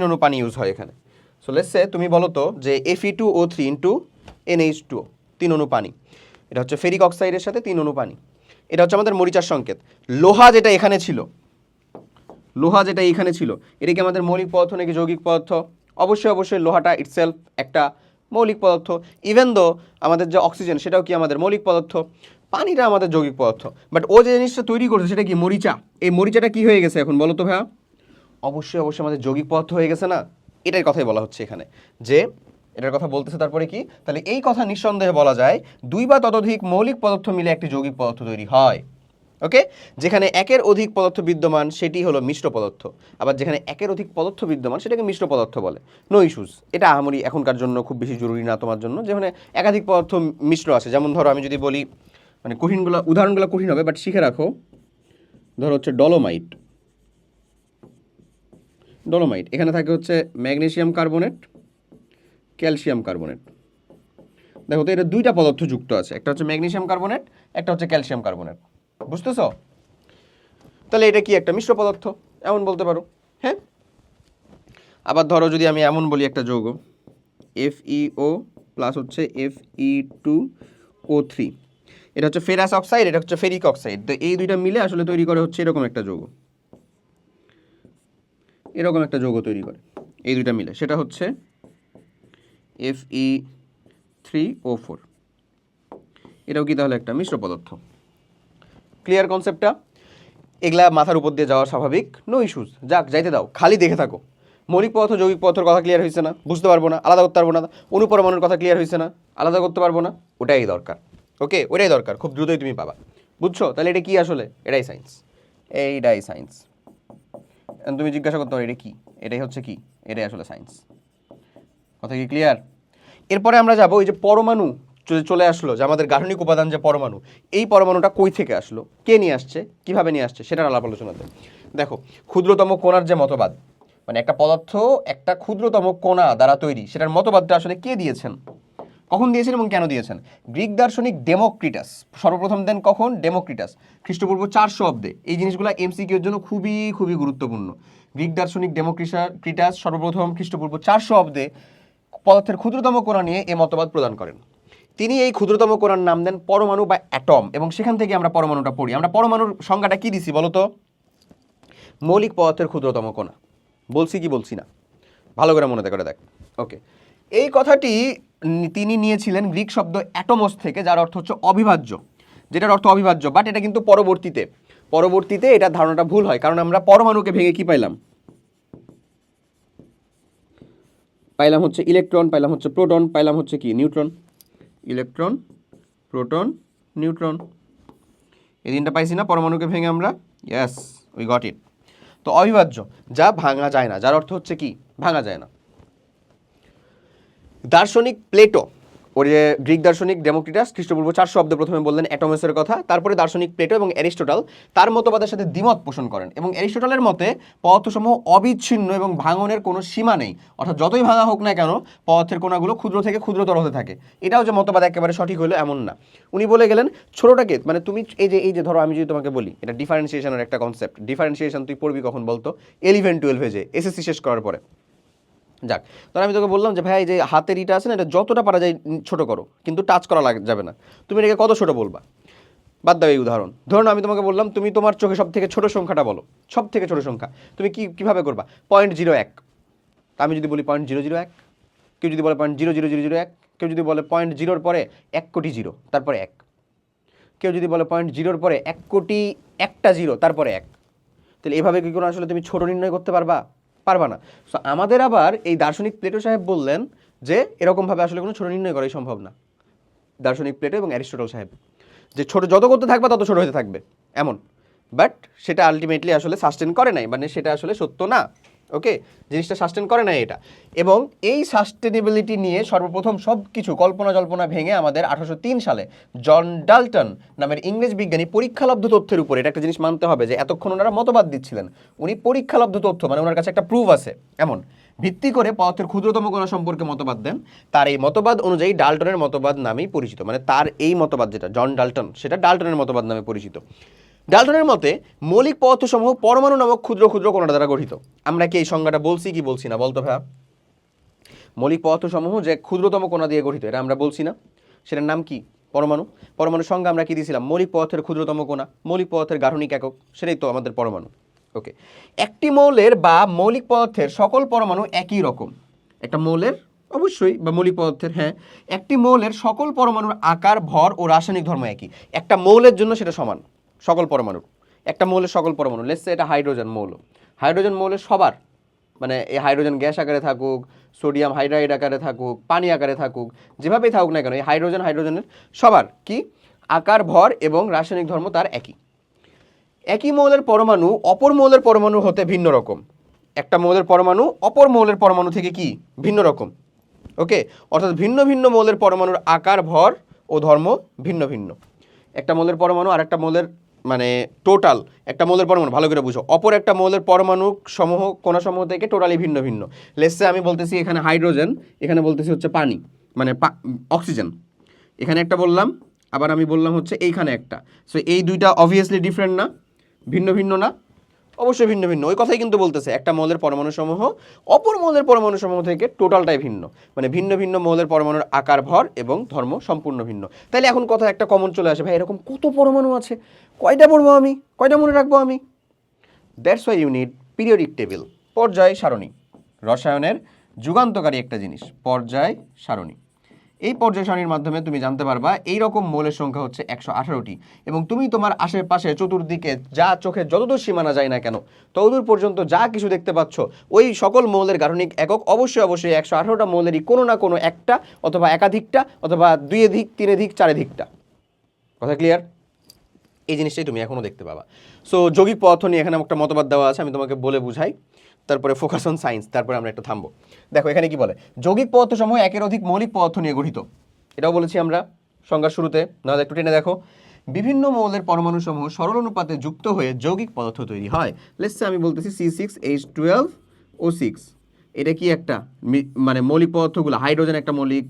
অনু পানি ইউজ হয় এখানে। সো লেটস সে তুমি বলো তো যে Fe2O3 ইন্টু NH2O, 3 অনু পানি। এটা হচ্ছে ফেরিক অক্সাইডের সাথে 3 অনু পানি। এটা হচ্ছে আমাদের মরিচার সংকেত। লোহা যেটা এখানে ছিল, লোহা যেটা এখানে ছিল, এটা কি আমাদের মৌলিক পদার্থ নাকি যৌগিক পদার্থ? অবশ্যই লোহাটা ইটসেলফ একটা মৌলিক পদার্থ। ইভেন দো আমাদের যে অক্সিজেন সেটাও কি আমাদের মৌলিক পদার্থ, পানিটা আমাদের যৌগিক পদার্থ। বাট ও যে জিনিসটা তৈরি করছে সেটা কি? মরিচা। এই মরিচাটা কি হয়ে গেছে এখন বলো তো ভাইয়া? অবশ্যই আমাদের যৌগিক পদার্থ হয়ে গেছে না? এটার কথাই বলা হচ্ছে এখানে, যে এটার কথা বলতেছে। তারপরে কি? তাহলে এই কথা নিঃসন্দেহে বলা যায় 2 বা ততোধিক মৌলিক পদার্থ মিলে একটি যৌগিক পদার্থ তৈরি হয়। ওকে, যেখানে একের অধিক পদার্থ বিদ্যমান সেটি হলো মিশ্র পদার্থ। আবার যেখানে একের অধিক পদার্থ বিদ্যমান সেটাকে মিশ্র পদার্থ বলে। নো ইস্যুস, এটা আহামরি এখনকার জন্য খুব বেশি জরুরি না তোমার জন্য, যেখানে একাধিক পদার্থ মিশ্র আছে। যেমন ধরো আমি যদি বলি, মানে কঠিনগুলো উদাহরণগুলো কঠিন হবে, বাট শিখে রাখো। ধরো হচ্ছে ডলোমাইট, ডলোমাইট এখানে থাকে হচ্ছে ম্যাগনেসিয়াম কার্বনেট, ক্যালসিয়াম কার্বনেট। দেখো তো, এটা 2টা পদার্থ যুক্ত আছে, একটা হচ্ছে ম্যাগনেসিয়াম কার্বনেট, একটা হচ্ছে ক্যালসিয়াম কার্বনেট। বুঝতেছো? তাহলে এটা কি? একটা মিশ্র পদার্থ, এমন বলতে পারো, হ্যাঁ। আবার ধরো যদি আমি এমন বলি একটা যৌগ FeO প্লাস হচ্ছে Fe2O3, এটা হচ্ছে ফেরাস অক্সাইড, এটা হচ্ছে ফেরিক অক্সাইড। তো এই 2টা মিলে আসলে তৈরি করে হচ্ছে এরকম একটা যৌগ, এরকম একটা যৌগ তৈরি করে এই 2টা মিলে, সেটা হচ্ছে Fe3O4। এটাও কি তাহলে একটা মিশ্র পদার্থ? ক্লিয়ার কনসেপ্টটা? এগুলা মাথার উপর দিয়ে যাওয়া স্বাভাবিক, নো ইস্যুস, যাক যাইতে দাও, খালি দেখে থাকো। মৌলিক পদার্থ যৌগিক পদার্থের কথা ক্লিয়ার হয়েছে না? বুঝতে পারবো না, আলাদা করতে পারবো না। অনুপরমাণুর কথা ক্লিয়ার হয়েছে না? আলাদা করতে পারবো না। ওটাই দরকার, ওকে, ওটাই দরকার, খুব দ্রুতই তুমি পাবা। বুঝছো? তাহলে এটা কি আসলে? এটাই সায়েন্স, এইটাই সায়েন্স। তুমি জিজ্ঞাসা করতে পারো এটা কি? এটাই হচ্ছে কি? এটাই আসলে সায়েন্স। কথা কি ক্লিয়ার? এরপরে আমরা যাবো ওই যে পরমাণু চলে আসলো, যে আমাদের গাঠনিক উপাদান যে পরমাণু, এই পরমাণুটা কই থেকে আসলো, কে নিয়ে আসছে, কিভাবে নিয়ে আসছে, সেটার আলাপ আলোচনাতে দেখো। ক্ষুদ্রতম কণার যে মতবাদ, মানে একটা পদার্থ একটা ক্ষুদ্রতম কণা দ্বারা তৈরি, সেটার মতবাদটা আসলে কে দিয়েছেন, কখন দিয়েছেন এবং কেন দিয়েছেন? গ্রিক দার্শনিক ডেমোক্রিটাস সর্বপ্রথম দেন। কখন? ডেমোক্রিটাস খ্রিস্টপূর্ব 400 অব্দে। এই জিনিসগুলো এমসিকিউর জন্য খুবই খুবই গুরুত্বপূর্ণ। গ্রিক দার্শনিক ডেমোক্রিটাস সর্বপ্রথম খ্রিস্টপূর্ব 400 অব্দে পদার্থের ক্ষুদ্রতম কণা নিয়ে এ মতবাদ প্রদান করেন। তিনি এই ক্ষুদ্রতম কণার নাম দেন পরমাণু বা অ্যাটম, এবং সেখান থেকে আমরা পরমাণুটা পড়ি। আমরা পরমাণুর সংজ্ঞাটা কি দিছি বলতো? মৌলিক পদার্থের ক্ষুদ্রতম কণা। বলছি কি বলছি না? ভালো করে মনে করে দেখ। ওকে, এই কথাটি তিনি নিয়েছিলেন গ্রিক শব্দ অ্যাটমস থেকে, যার অর্থ হচ্ছে অবিভাজ্য, যেটার অর্থ অবিভাজ্য। বাট এটা কিন্তু পরবর্তীতে এটার ধারণাটা ভুল হয়, কারণ আমরা পরমাণুকে ভেঙে কি পাইলাম হচ্ছে ইলেকট্রন, পাইলাম হচ্ছে প্রোটন, পাইলাম হচ্ছে কি নিউট্রন। ইলেকট্রন, প্রোটন, নিউট্রন, এই তিনটা পাইছি না পরমাণুকে ভেঙে আমরা? Yes, we got it. তো অবিভাজ্য, যা ভাঙা যায় না, যার অর্থ হচ্ছে কি ভাঙা যায় না। দার্শনিক প্লেটো ওই যে গ্রিক দার্শনিক ডেমোক্রিটাস খ্রিস্টপূর্ব 400 অব্দে প্রথমে বললেন অ্যাটমেসের কথা, তারপরে দার্শনিক প্লেটো এবং অ্যারিস্টটল তার মতবাদের সাথে দ্বিমত পোষণ করেন এবং অ্যারিস্টটলের মতে পদার্থসমূহ অবিচ্ছিন্ন এবং ভাঙনের কোনো সীমা নেই, অর্থাৎ যতই ভাঙা হোক না কেন পদার্থের কণাগুলো ক্ষুদ্র থেকে ক্ষুদ্রতর হতে থাকে। এটাও যে মতবাদ একেবারে সঠিক হলো এমন না। উনি বলে গেলেন ছোটটাকে, মানে তুমি এই যে ধরো আমি যদি তোমাকে বলি এটা ডিফারেন্সিয়েশনের একটা কনসেপ্ট, ডিফারেন্সিয়েশন তুই পড়বি কখন বলতো? 11-12 যে এসএসসি শেষ করার পরে। যাক, তখন আমি তোকে বললাম যে ভাই এই যে হাতের ইটা আছে না, এটা যতটা পারা যায় ছোট করো, কিন্তু টাচ করা যাবে না। তুমি এটাকে কত ছোট বলবা? বাদ দাও এই উদাহরণ। ধরুন আমি তোমাকে বললাম তুমি তোমার চোখে সব থেকে ছোট সংখ্যাটা বলো, সব থেকে ছোট সংখ্যা তুমি কিভাবে করবা? 0.01। আমি যদি বলি 0.001, কেউ যদি বলে 0.00001, কেউ যদি বলে 0.0 পরে 1 কোটি জিরো তারপরে 1, কেউ যদি বলে 0.0 পরে 1 কোটি একটা জিরো তারপরে 1, তাহলে এভাবে কি করে আসলে তুমি ছোট নির্ণয় করতে পারবা না। সো আমাদের আবার এই দার্শনিক প্লেটো সাহেব বললেন যে এরকমভাবে আসলে কোনো ছোট নির্ণয় করাই সম্ভব না। দার্শনিক প্লেটো এবং অ্যারিস্টটল সাহেব যে ছোট যত করতে থাকবে তত ছোট হতে থাকবে এমন, বাট সেটা আলটিমেটলি আসলে সাস্টেন করে নাই, মানে সেটা আসলে সত্য না। ওকে, জিনিসটা সাস্টেন করে নাই এটা। এবং এই সাস্টেনেবিলিটি নিয়ে সর্বপ্রথম সব কিছু কল্পনা জল্পনা ভেঙে আমাদের 1803 সালে জন ডাল্টন নামের ইংরেজ বিজ্ঞানী পরীক্ষালব্ধ তথ্যের উপরে, এটা একটা জিনিস মানতে হবে যে এতক্ষণ ওনারা মতবাদ দিচ্ছিলেন, উনি পরীক্ষালব্ধ তথ্য মানে ওনার কাছে একটা প্রুফ আছে এমন ভিত্তি করে পদার্থের ক্ষুদ্রতম কণা সম্পর্কে মতবাদ দেন। তার এই মতবাদ অনুযায়ী ডাল্টনের মতবাদ নামেই পরিচিত, মানে তার এই মতবাদ যেটা জন ডাল্টন, সেটা ডাল্টনের মতবাদ নামে পরিচিত। ডাল্টনের মতে মৌলিক পদার্থসমূহ পরমাণু নামক ক্ষুদ্র ক্ষুদ্র কণা দ্বারা গঠিত। আমরা কি এই সংজ্ঞাটা বলছি কি বলছি না বলতো ভাইয়া? মৌলিক পদার্থসমূহ যে ক্ষুদ্রতম কণা দিয়ে গঠিত, এটা আমরা বলছি না? সেটার নাম কি? পরমাণু। পরমাণুর সংজ্ঞা আমরা কি দিয়েছিলাম? মৌলিক পদার্থের ক্ষুদ্রতম কণা, মৌলিক পদার্থের গাঠনিক একক, সেটাই তো আমাদের পরমাণু। ওকে, একটি মৌলের বা মৌলিক পদার্থের সকল পরমাণু একই রকম। একটা মৌলের অবশ্যই বা মৌলিক পদার্থের, হ্যাঁ, একটি মৌলের সকল পরমাণুর আকার, ভর ও রাসায়নিক ধর্ম একই। একটা মৌলের জন্য সেটা সমান সকল পরমাণুর। একটা মৌলের সকল পরমাণু, লেটস সে এটা হাইড্রোজেন মৌল, হাইড্রোজেন মৌলের সবার, মানে এই হাইড্রোজেন গ্যাস আকারে থাকুক, সোডিয়াম হাইড্রাইড আকারে থাকুক, পানি আকারে থাকুক, যেভাবেই থাকুক না কেন এই হাইড্রোজেনের সবার কি আকার, ভর এবং রাসায়নিক ধর্ম তার একই। একই মৌলের পরমাণু অপর মৌলের পরমাণু হতে ভিন্ন রকম। একটা মৌলের পরমাণু অপর মৌলের পরমাণু থেকে কি ভিন্ন রকম। ওকে, অর্থাৎ ভিন্ন ভিন্ন মৌলের পরমাণুর আকার, ভর ও ধর্ম ভিন্ন ভিন্ন। একটা মৌলের পরমাণু আর একটা মৌলের, মানে টোটাল একটা মৌলের পরমাণু, ভালো করে বুঝো, অপর একটা মৌলের পরমাণু সমূহ কণা সমূহ থেকে টোটালি ভিন্ন ভিন্ন। লেটস সে আমি বলতেছি এখানে হাইড্রোজেন, এখানে বলতেছি হচ্ছে পানি, মানে অক্সিজেন, এখানে একটা বললাম, আবার আমি বললাম হচ্ছে এইখানে একটা। সো এই দুইটা অবভিয়াসলি ডিফারেন্ট না? ভিন্ন ভিন্ন না? অবশ্যই ভিন্ন ভিন্ন। ওই কথাই কিন্তু বলতেছে, একটা মৌলের পরমাণু সমূহ অপর মৌলের পরমাণু সমূহ থেকে টোটালটাই ভিন্ন, মানে ভিন্ন ভিন্ন মৌলের পরমাণুর আকার, ভর এবং ধর্ম সম্পূর্ণ ভিন্ন। তাইলে এখন কথা একটা কমন চলে আসে, ভাই এরকম কত পরমাণু আছে, কয়টা পড়বো আমি, কয়টা মনে রাখবো আমি? That's why you need periodic table, পর্যায় সারণী। রসায়নের যুগান্তকারী একটা জিনিস পর্যায় সারণী। এই পর্যায় সারণীর মাধ্যমে তুমি জানতে পারবা এই রকম মৌলের সংখ্যা হচ্ছে 118টি, এবং তুমি তোমার আশেপাশে চতুর্দিকে যা চোখে যতদূর সীমানা যায় না কেন ততদূর পর্যন্ত যা কিছু দেখতে পাচ্ছ ওই সকল মৌলের গাঠনিক একক অবশ্যই 118টা মৌলেরই কোনো না কোনো একটা অথবা একাধিকটা অথবা 2 এধিক 3 এধিক 4 এধিকটা। কথা ক্লিয়ার? এই জিনিসটাই তুমি এখনও দেখতে পাবা। সো যৌগিক পদার্থ নিয়ে এখানে একটা মতবাদ দেওয়া আছে, আমি তোমাকে বলে বুঝাই, তারপরে ফোকাস অন সায়েন্স, তারপরে আমরা একটা থামবো। দেখো এখানে কি বলে, যৌগিক পদার্থ সমূহ একের অধিক মৌলিক পদার্থ নিয়ে গঠিত। এটাও বলেছি আমরা সংজ্ঞার শুরুতে, নাহলে একটু টেনে দেখো। বিভিন্ন মৌলের পরমাণু সমূহ সরল অনুপাতে যুক্ত হয়ে যৌগিক পদার্থ তৈরি হয়। লেটস সে আমি বলতেছি C6H12O6, এটা কি একটা মানে মৌলিক পদার্থগুলো, হাইড্রোজেন একটা মৌলিক,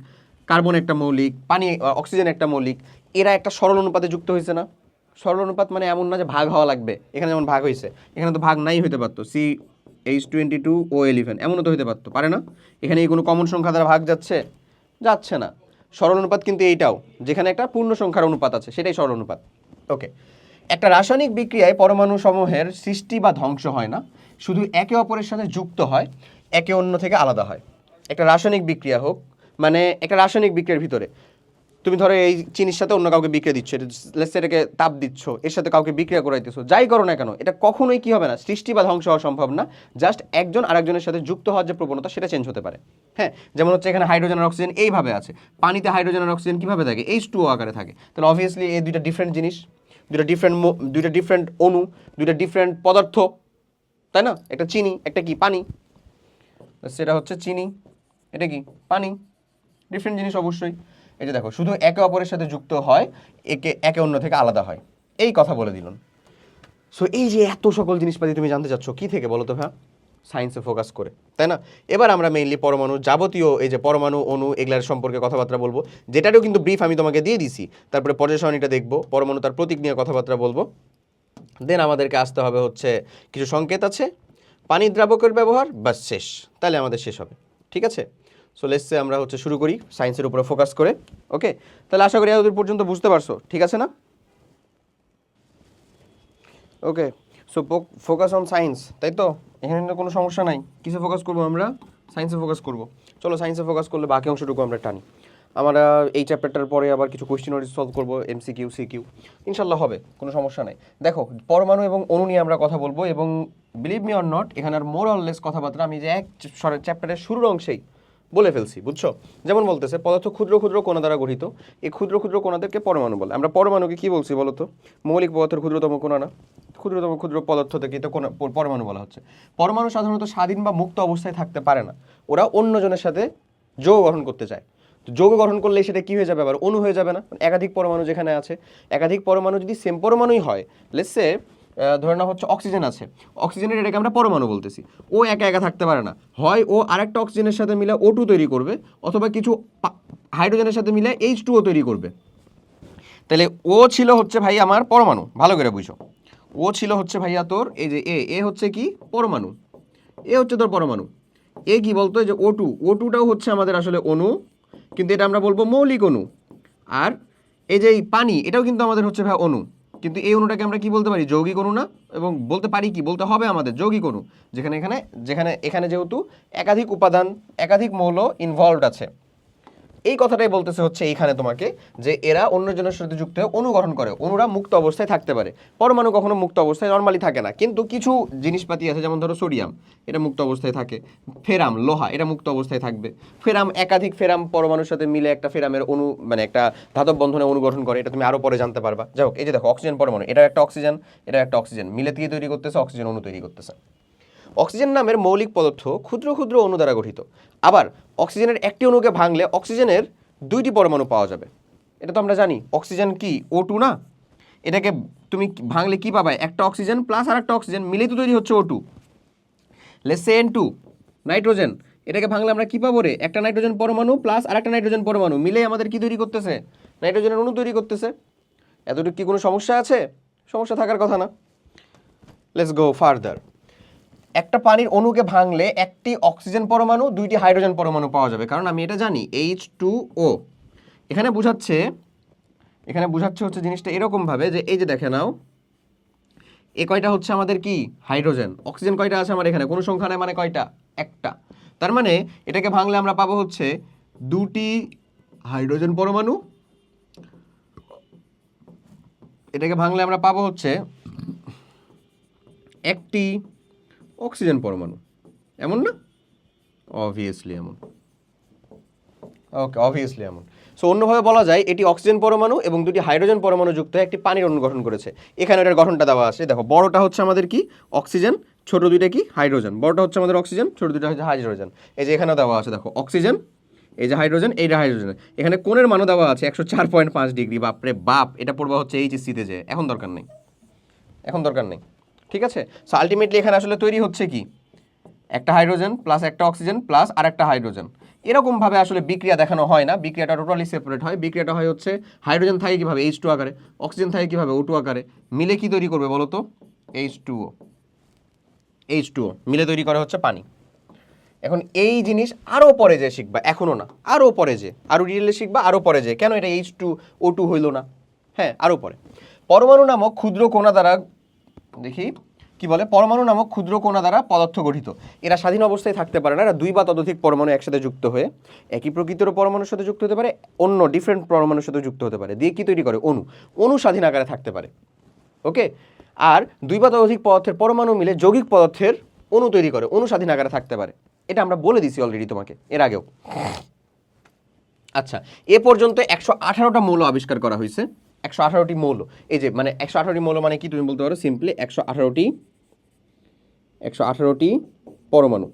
কার্বন একটা মৌলিক, পানি অক্সিজেন একটা মৌলিক, এরা একটা সরল অনুপাতে যুক্ত হয়েছে না? সরল অনুপাত মানে এমন না যে ভাগ হওয়া লাগবে, এখানে যেমন ভাগ হয়েছে, এখানে তো ভাগ নাই হতে পারতো, CH22O11 এমনও তো হতে পারতো, পারে না? এখানে কোনো কমন সংখ্যা দ্বারা ভাগ যাচ্ছে না। সরল অনুপাত কিন্তু এইটাও, যেখানে একটা পূর্ণ সংখ্যার অনুপাত আছে সেটাই সরল অনুপাত। ওকে, একটা রাসায়নিক বিক্রিয়ায় পরমাণু সমূহের সৃষ্টি বা ধ্বংস হয় না, শুধু একে অপরের সাথে যুক্ত হয়, একে অন্য থেকে আলাদা হয়। একটা রাসায়নিক বিক্রিয়া হোক, মানে একটা রাসায়নিক বিক্রিয়ার ভিতরে তুমি ধরো এই চিনির সাথে অন্য কাউকে বিক্রিয়া দিচ্ছ, এটাকে তাপ দিচ্ছ, এর সাথে কাউকে বিক্রিয়া করাইতেছো, যাই করো না কেন এটা কখনোই কি হবে না, সৃষ্টি বা ধ্বংস হওয়া সম্ভব না। জাস্ট একজন আরেকজনের সাথে যুক্ত হওয়ার যে প্রবণতা সেটা চেঞ্জ হতে পারে। হ্যাঁ, যেমন হচ্ছে এখানে হাইড্রোজেন আর অক্সিজেন এইভাবে আছে, পানিতে হাইড্রোজেন আর অক্সিজেন কীভাবে থাকে, H2O আকারে থাকে। তাহলে অবভিয়াসলি এই দুইটা ডিফারেন্ট জিনিস, দুইটা ডিফারেন্ট অণু, দুইটা ডিফারেন্ট পদার্থ, তাই না? একটা চিনি, একটা কি পানি, সেটা হচ্ছে চিনি, এটা কি পানি, ডিফারেন্ট জিনিস অবশ্যই। এই যে দেখো শুধু একে অপরের সাথে যুক্ত হয়, একে অন্য থেকে আলাদা হয়, এই কথা বলে দিলাম। সো এই যে এত সকল জিনিসপাতি তুমি জানতে চাচ্ছ কি থেকে বলো তো ভাই? সায়েন্সে ফোকাস করে, তাই না? এবার আমরা মেইনলি পরমাণু যাবতীয় এই যে পরমাণু অণু এগুলার সম্পর্কে কথাবার্তা বলবো, যেটারও কিন্তু ব্রিফ আমি তোমাকে দিয়ে দিছি। তারপরে পর্যায় সারণীটা দেখবো, পরমাণু তার প্রতীক নিয়ে কথাবার্তা বলবো। দেন আমাদেরকে আসতে হবে হচ্ছে কিছু সংকেত আছে, পানি দ্রাবকের ব্যবহার, বাস শেষ, তাহলে আমাদের শেষ হবে। ঠিক আছে? সো লেটস সে আমরা হচ্ছে শুরু করি সায়েন্সের উপরে ফোকাস করে। ওকে, তাহলে আশা করি এতদূর পর্যন্ত বুঝতে পারছো, ঠিক আছে না? ওকে, সো ফোকাস অন সায়েন্স, তাই তো? এখানে তো কোনো সমস্যা নাই। কিসে ফোকাস করবো আমরা? সায়েন্সে ফোকাস করবো। চলো সায়েন্সে ফোকাস করলে বাকি অংশটুকু আমরা টানি। আমরা এই চ্যাপ্টারটার পরে আবার কিছু কোয়েশ্চেন সলভ করবো, এমসিকিউ সিকিউ, ইনশাল্লাহ হবে, কোনো সমস্যা নাই। দেখো পরমাণু এবং অণু নিয়ে আমরা কথা বলবো, এবং বিলিভ মি অর নট এখানে আর মোর অর লেস কথাবার্তা আমি যে এক চ্যাপ্টারের শুরুর অংশেই বলে ফেলছি, বুঝছো? যেমন বলতেছে পদার্থ ক্ষুদ্র ক্ষুদ্র কণা দ্বারা গঠিত, এই ক্ষুদ্র ক্ষুদ্র কণাদেরকে পরমাণু বলে। আমরা পরমাণুকে কি বলছি বলো তো? মৌলিক পদার্থের ক্ষুদ্রতম কণা না? ক্ষুদ্রতম ক্ষুদ্র পদার্থ থেকে তো পরমাণু বলা হচ্ছে। পরমাণু সাধারণত স্বাধীন বা মুক্ত অবস্থায় থাকতে পারে না, ওরা অন্যজনের সাথে যৌগ গঠন করতে চায়। তো যৌগ গঠন করলে সেটা কি হয়ে যাবে? আবার অণু হয়ে যাবে না? একাধিক পরমাণু যেখানে আছে, একাধিক পরমাণু যদি সেম পরমাণুই হয়, লেটস সে ধরে না হচ্ছে অক্সিজেন আছে, অক্সিজেনের এটাকে আমরা পরমাণু বলতেছি। ও একা একা থাকতে পারে না, হয় ও আরেকটা অক্সিজেনের সাথে মিলে O2 তৈরি করবে, অথবা কিছু হাইড্রোজেনের সাথে মিলে H2O তৈরি করবে। তাহলে ও ছিল হচ্ছে ভাই আমার পরমাণু, ভালো করে বুঝো। ও ছিল হচ্ছে ভাইয়া তোর এই যে এ হচ্ছে কি পরমাণু, এ হচ্ছে তোর পরমাণু। এ কি বলতো? যে O2টাও হচ্ছে আমাদের আসলে অণু, কিন্তু এটা আমরা বলবো মৌলিক অণু। আর এই যে পানি, এটাও কিন্তু আমাদের হচ্ছে ভাই অণু, কিন্তু এই অণুটাকে আমরা কি বলতে পারি? যৌগিক অণু না? এবং বলতে পারি কি, বলতে হবে আমাদের যৌগিক অণু, যেখানে যেহেতু একাধিক উপাদান, একাধিক মৌল ইনভলভড আছে। এই কথাটাই বলতেছে হচ্ছে এইখানে তোমাকে, যে এরা অন্যজনের সাথে যুক্ত হয়ে অণু গঠন করে, অণুরা মুক্ত অবস্থায় থাকতে পারে। পরমাণু কখনো মুক্ত অবস্থায় নর্মালি থাকে না, কিন্তু কিছু জিনিসপাতি আছে, যেমন ধরো সোডিয়াম, এটা মুক্ত অবস্থায় থাকে। ফেরাম, লোহা, এটা মুক্ত অবস্থায় থাকবে। ফেরাম, একাধিক ফেরাম পরমাণুর সাথে মিলে একটা ফেরামের অণু, মানে একটা ধাতব বন্ধনে অণু গঠন করে, এটা তুমি আরো পরে জানতে পারবা। যাই হোক, এই যে দেখো অক্সিজেন পরমাণু, এটা একটা অক্সিজেন, এটা একটা অক্সিজেন, মিলে দিয়ে তৈরি করতেছে অক্সিজেন অণু তৈরি করতেছে। অক্সিজেন নামের মৌলিক পদার্থ ক্ষুদ্র ক্ষুদ্র অণু দ্বারা গঠিত। আবার অক্সিজেনের একটি অণুকে ভাঙলে অক্সিজেনের দুইটি পরমাণু পাওয়া যাবে, এটা তো আমরা জানি। অক্সিজেন কি O2 না? এটাকে তুমি ভাঙলে কি পাবে? একটা অক্সিজেন প্লাস আর একটা অক্সিজেন মিলেই তো তৈরি হচ্ছে O2। Let's say N2, nitrogen, এটাকে ভাঙলে আমরা কি পাবো রে? একটা নাইট্রোজেন পরমাণু প্লাস আর একটা নাইট্রোজেন পরমাণু মিলে আমাদের কি তৈরি করতেছে? নাইট্রোজেনের অণু তৈরি করতেছে। এতটুকু কি কোনো সমস্যা আছে? সমস্যা থাকার কথা না। Let's go further. একটা পানির অণুকে ভাঙলে একটি অক্সিজেন পরমাণু, দুইটি হাইড্রোজেন পরমাণু পাওয়া যাবে, কারণ আমি এটা জানি H2O। এখানে বোঝাচ্ছে হচ্ছে জিনিসটা এরকমভাবে, যে এই যে দেখে নাও, এ কয়টা হচ্ছে আমাদের কি হাইড্রোজেন, অক্সিজেন কয়টা আছে আমার এখানে? কোনো সংখ্যা নেই, মানে কয়টা? একটা। তার মানে এটাকে ভাঙলে আমরা পাবো হচ্ছে দুটি হাইড্রোজেন পরমাণু, এটাকে ভাঙলে আমরা পাবো হচ্ছে একটি অক্সিজেন পরমাণু, এমন না? অবভিয়াসলি এমন। ওকে, অবভিয়াসলি এমন। সো অন্যভাবে বলা যায় এটি অক্সিজেন পরমাণু এবং দুটি হাইড্রোজেন পরমাণু যুক্ত একটি পানির অণু গঠন করেছে। এখানে এটার গঠনটা দেওয়া আছে, দেখো বড়টা হচ্ছে আমাদের কি অক্সিজেন, ছোট দুইটা কি হাইড্রোজেন। বড়টা হচ্ছে আমাদের অক্সিজেন, ছোট দুইটা হচ্ছে হাইড্রোজেন। এই যে এখানে দেওয়া আছে দেখো অক্সিজেন, এই যে হাইড্রোজেন, এইটা হাইড্রোজেন। এখানে কোণের মানও দেওয়া আছে 104.5 ডিগ্রি। বাপরে বাপ, এটা পড়বা হচ্ছে এইচএসসিতে, যে এখন দরকার নেই, এখন দরকার নেই। ঠিক আছে? সো আলটিমেটলি এখানে আসলে তৈরি হচ্ছে কি, একটা হাইড্রোজেন প্লাস একটা অক্সিজেন প্লাস আর একটা হাইড্রোজেন। এরকমভাবে আসলে বিক্রিয়া দেখানো হয় না, বিক্রিয়াটা টোটালি সেপারেট হয়। বিক্রিয়াটা হয় হচ্ছে হাইড্রোজেন থাকে কীভাবে H2 আকারে, অক্সিজেন থাকে কীভাবে O2 আকারে, মিলে কি তৈরি করবে বলো তো? H2O মিলে তৈরি করা হচ্ছে পানি। এখন এই জিনিস আরও পরে যে শিখবা, এখনও না, আরও পরে যে, আরও ডিটেলে শিখবা, আরও পরে যে কেন এটা H2O2 হইল না, হ্যাঁ আরও পরে। পরমাণু নামক ক্ষুদ্র কণা দ্বারা, দেখি কি বলে, পরমাণু নামক ক্ষুদ্র কণা দ্বারা পদার্থ গঠিত। এরা স্বাধীন অবস্থায় থাকতে পারে না, এরা দুই বা ততোধিক পরমাণু একসাথে যুক্ত হয়ে একই প্রকৃতির পরমাণুর সাথে যুক্ত হতে পারে, অন্য ডিফারেন্ট পরমাণুর সাথে যুক্ত হতে পারে, দিয়ে কি তৈরি করে? অণু। অণু স্বাধীন আকারে থাকতে পারে। ওকে, আর দুই বা ততোধিক পদার্থের পরমাণু মিলে যৌগিক পদার্থের অণু তৈরি করে, অণু স্বাধীন আকারে থাকতে পারে। এটা আমরা বলে দিছি অলরেডি তোমাকে এর আগেও। আচ্ছা, এ পর্যন্ত 118টা মৌল আবিষ্কার করা হয়েছে। 118টি মৌল, এই যে মানে 118টি মৌল মানে কি তুমি বলতে পারো সিম্পলি 118টি পরমাণু।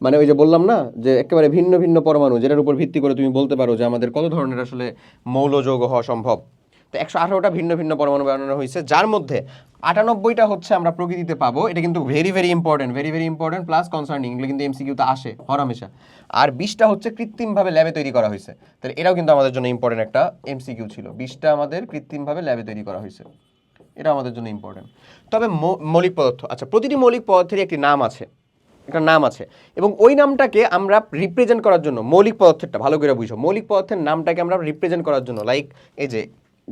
মানে ওই যে বললাম না যে একেবারে ভিন্ন ভিন্ন পরমাণু, যেটার উপর ভিত্তি করে তুমি বলতে পারো যে আমাদের কত ধরনের আসলে মৌল যৌগ হওয়া সম্ভব। তো 118টা ভিন্ন ভিন্ন পরমাণু বানানো হয়েছে, যার মধ্যে 98টা হচ্ছে আমরা প্রকৃতিতে পাবো। এটা কিন্তু very very important plus concerning, এগুলো কিন্তু এমসিকিউতে আসে হরহামেশা। আর 20টা হচ্ছে কৃত্রিমভাবে ল্যাবে তৈরি করা হয়েছে। তাহলে এটাও কিন্তু আমাদের জন্য ইম্পর্টেন্ট একটা এমসিকিউ ছিল। 20টা আমাদের কৃত্রিমভাবে ল্যাবে তৈরি করা হয়েছে, এটা আমাদের জন্য ইম্পর্টেন্ট। তবে মৌলিক পদার্থ, আচ্ছা, প্রতিটি মৌলিক পদার্থেরই একটি নাম আছে, একটা নাম আছে, এবং ওই নামটাকে আমরা রিপ্রেজেন্ট করার জন্য, মৌলিক পদার্থেরটা ভালো করে বুঝো, মৌলিক পদার্থের নামটাকে আমরা রিপ্রেজেন্ট করার জন্য, লাইক এই যে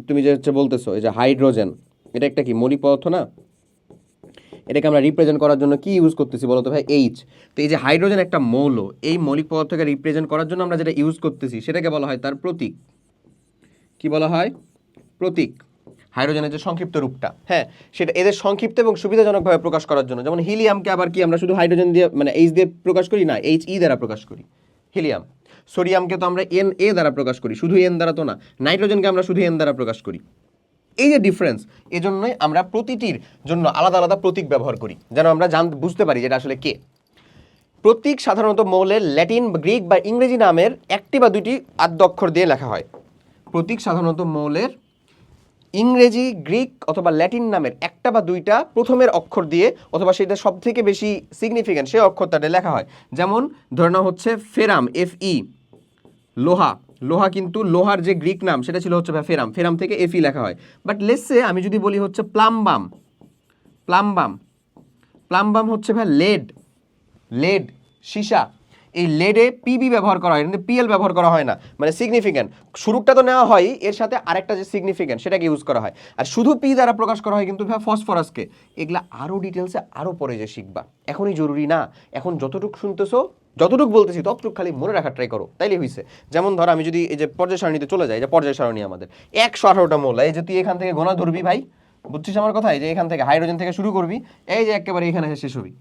তুমি যে হচ্ছে বলতেছো এই যে হাইড্রোজেন, এটা একটা কি মৌলিক পদার্থ না? এটাকে আমরা রিপ্রেজেন্ট করার জন্য কি ইউজ করতেছি বলো তো ভাই? এইচ। তো এই যে হাইড্রোজেন একটা মৌল, এই মৌলিক পদার্থকে রিপ্রেজেন্ট করার জন্য আমরা যেটা ইউজ করতেছি সেটাকে বলা হয় তার প্রতীক। কি বলা হয়? প্রতীক। হাইড্রোজেনের যে সংক্ষিপ্ত রূপটা, হ্যাঁ, সেটা এদের সংক্ষিপ্ত এবং সুবিধাজনকভাবে প্রকাশ করার জন্য। যেমন হিলিয়ামকে আবার কি আমরা শুধু হাইড্রোজেন দিয়ে মানে এইচ দিয়ে প্রকাশ করি না, এইচ ই দ্বারা প্রকাশ করি হিলিয়াম। সোডিয়ামকে তো আমরা এন এ দ্বারা প্রকাশ করি, শুধু এন দ্বারা তো না। নাইট্রোজেনকে আমরা শুধু এন দ্বারা প্রকাশ করি। এই যে ডিফারেন্স, এজন্যই আমরা প্রতিটির জন্য আলাদা আলাদা প্রতীক ব্যবহার করি, যেন আমরা বুঝতে পারি যেটা আসলে কে। প্রতীক সাধারণত মৌলের ল্যাটিন, গ্রিক বা ইংরেজি নামের একটি বা দুটি আদ্য অক্ষর দিয়ে লেখা হয়। প্রতীক সাধারণত মৌলের ইংরেজি, গ্রিক অথবা ল্যাটিন নামের একটা বা দুইটা প্রথমের অক্ষর দিয়ে, অথবা সেটা সব থেকে বেশি সিগনিফিক্যান্ট সেই অক্ষরটাতে লেখা হয়। যেমন ধরে নাও হচ্ছে ফেরাম, এফ ই, লোহা, লোহা কিন্তু লোহার যে গ্রিক নাম সেটা ছিল হচ্ছে ফেরাম, ফেরাম থেকে এফ ই লেখা হয়। বাট লেটসে আমি যদি বলি হচ্ছে প্লাম্বাম, প্লাম্বাম, প্লাম্বাম হচ্ছে ভাই লেড, লেড সীসা, এই লেডে পিবি ব্যবহার করা হয়, কিন্তু পিএল ব্যবহার করা হয় না, মানে সিগনিফিক্যান্ট শুরুটা তো নেওয়া হয়, এর সাথে আরেকটা যে সিগনিফিক্যান্ট সেটাকে ইউজ করা হয়। আর শুধু পি দ্বারা প্রকাশ করা হয় কিন্তু ফসফরাসকে। এগুলা আরও ডিটেলসে আরও পরে যে শিখবা, এখনই জরুরি না। এখন যতটুকু শুনতেছো, যতটুকু বলতেছি ততটুকু খালি মনে রাখার ট্রাই করো, তাইলে হয়েছে। যেমন ধর আমি যদি এই যে পর্যায় সারণীতে চলে যাই, যে পর্যায় সারণী আমাদের 118টা মৌল, এই যে তুই এখান থেকে গোনা ধরবি ভাই, বুঝছিস আমার কথা? এই যে এখান থেকে হাইড্রোজেন থেকে শুরু করবি, এই যে একেবারে এখানে শেষ হবি,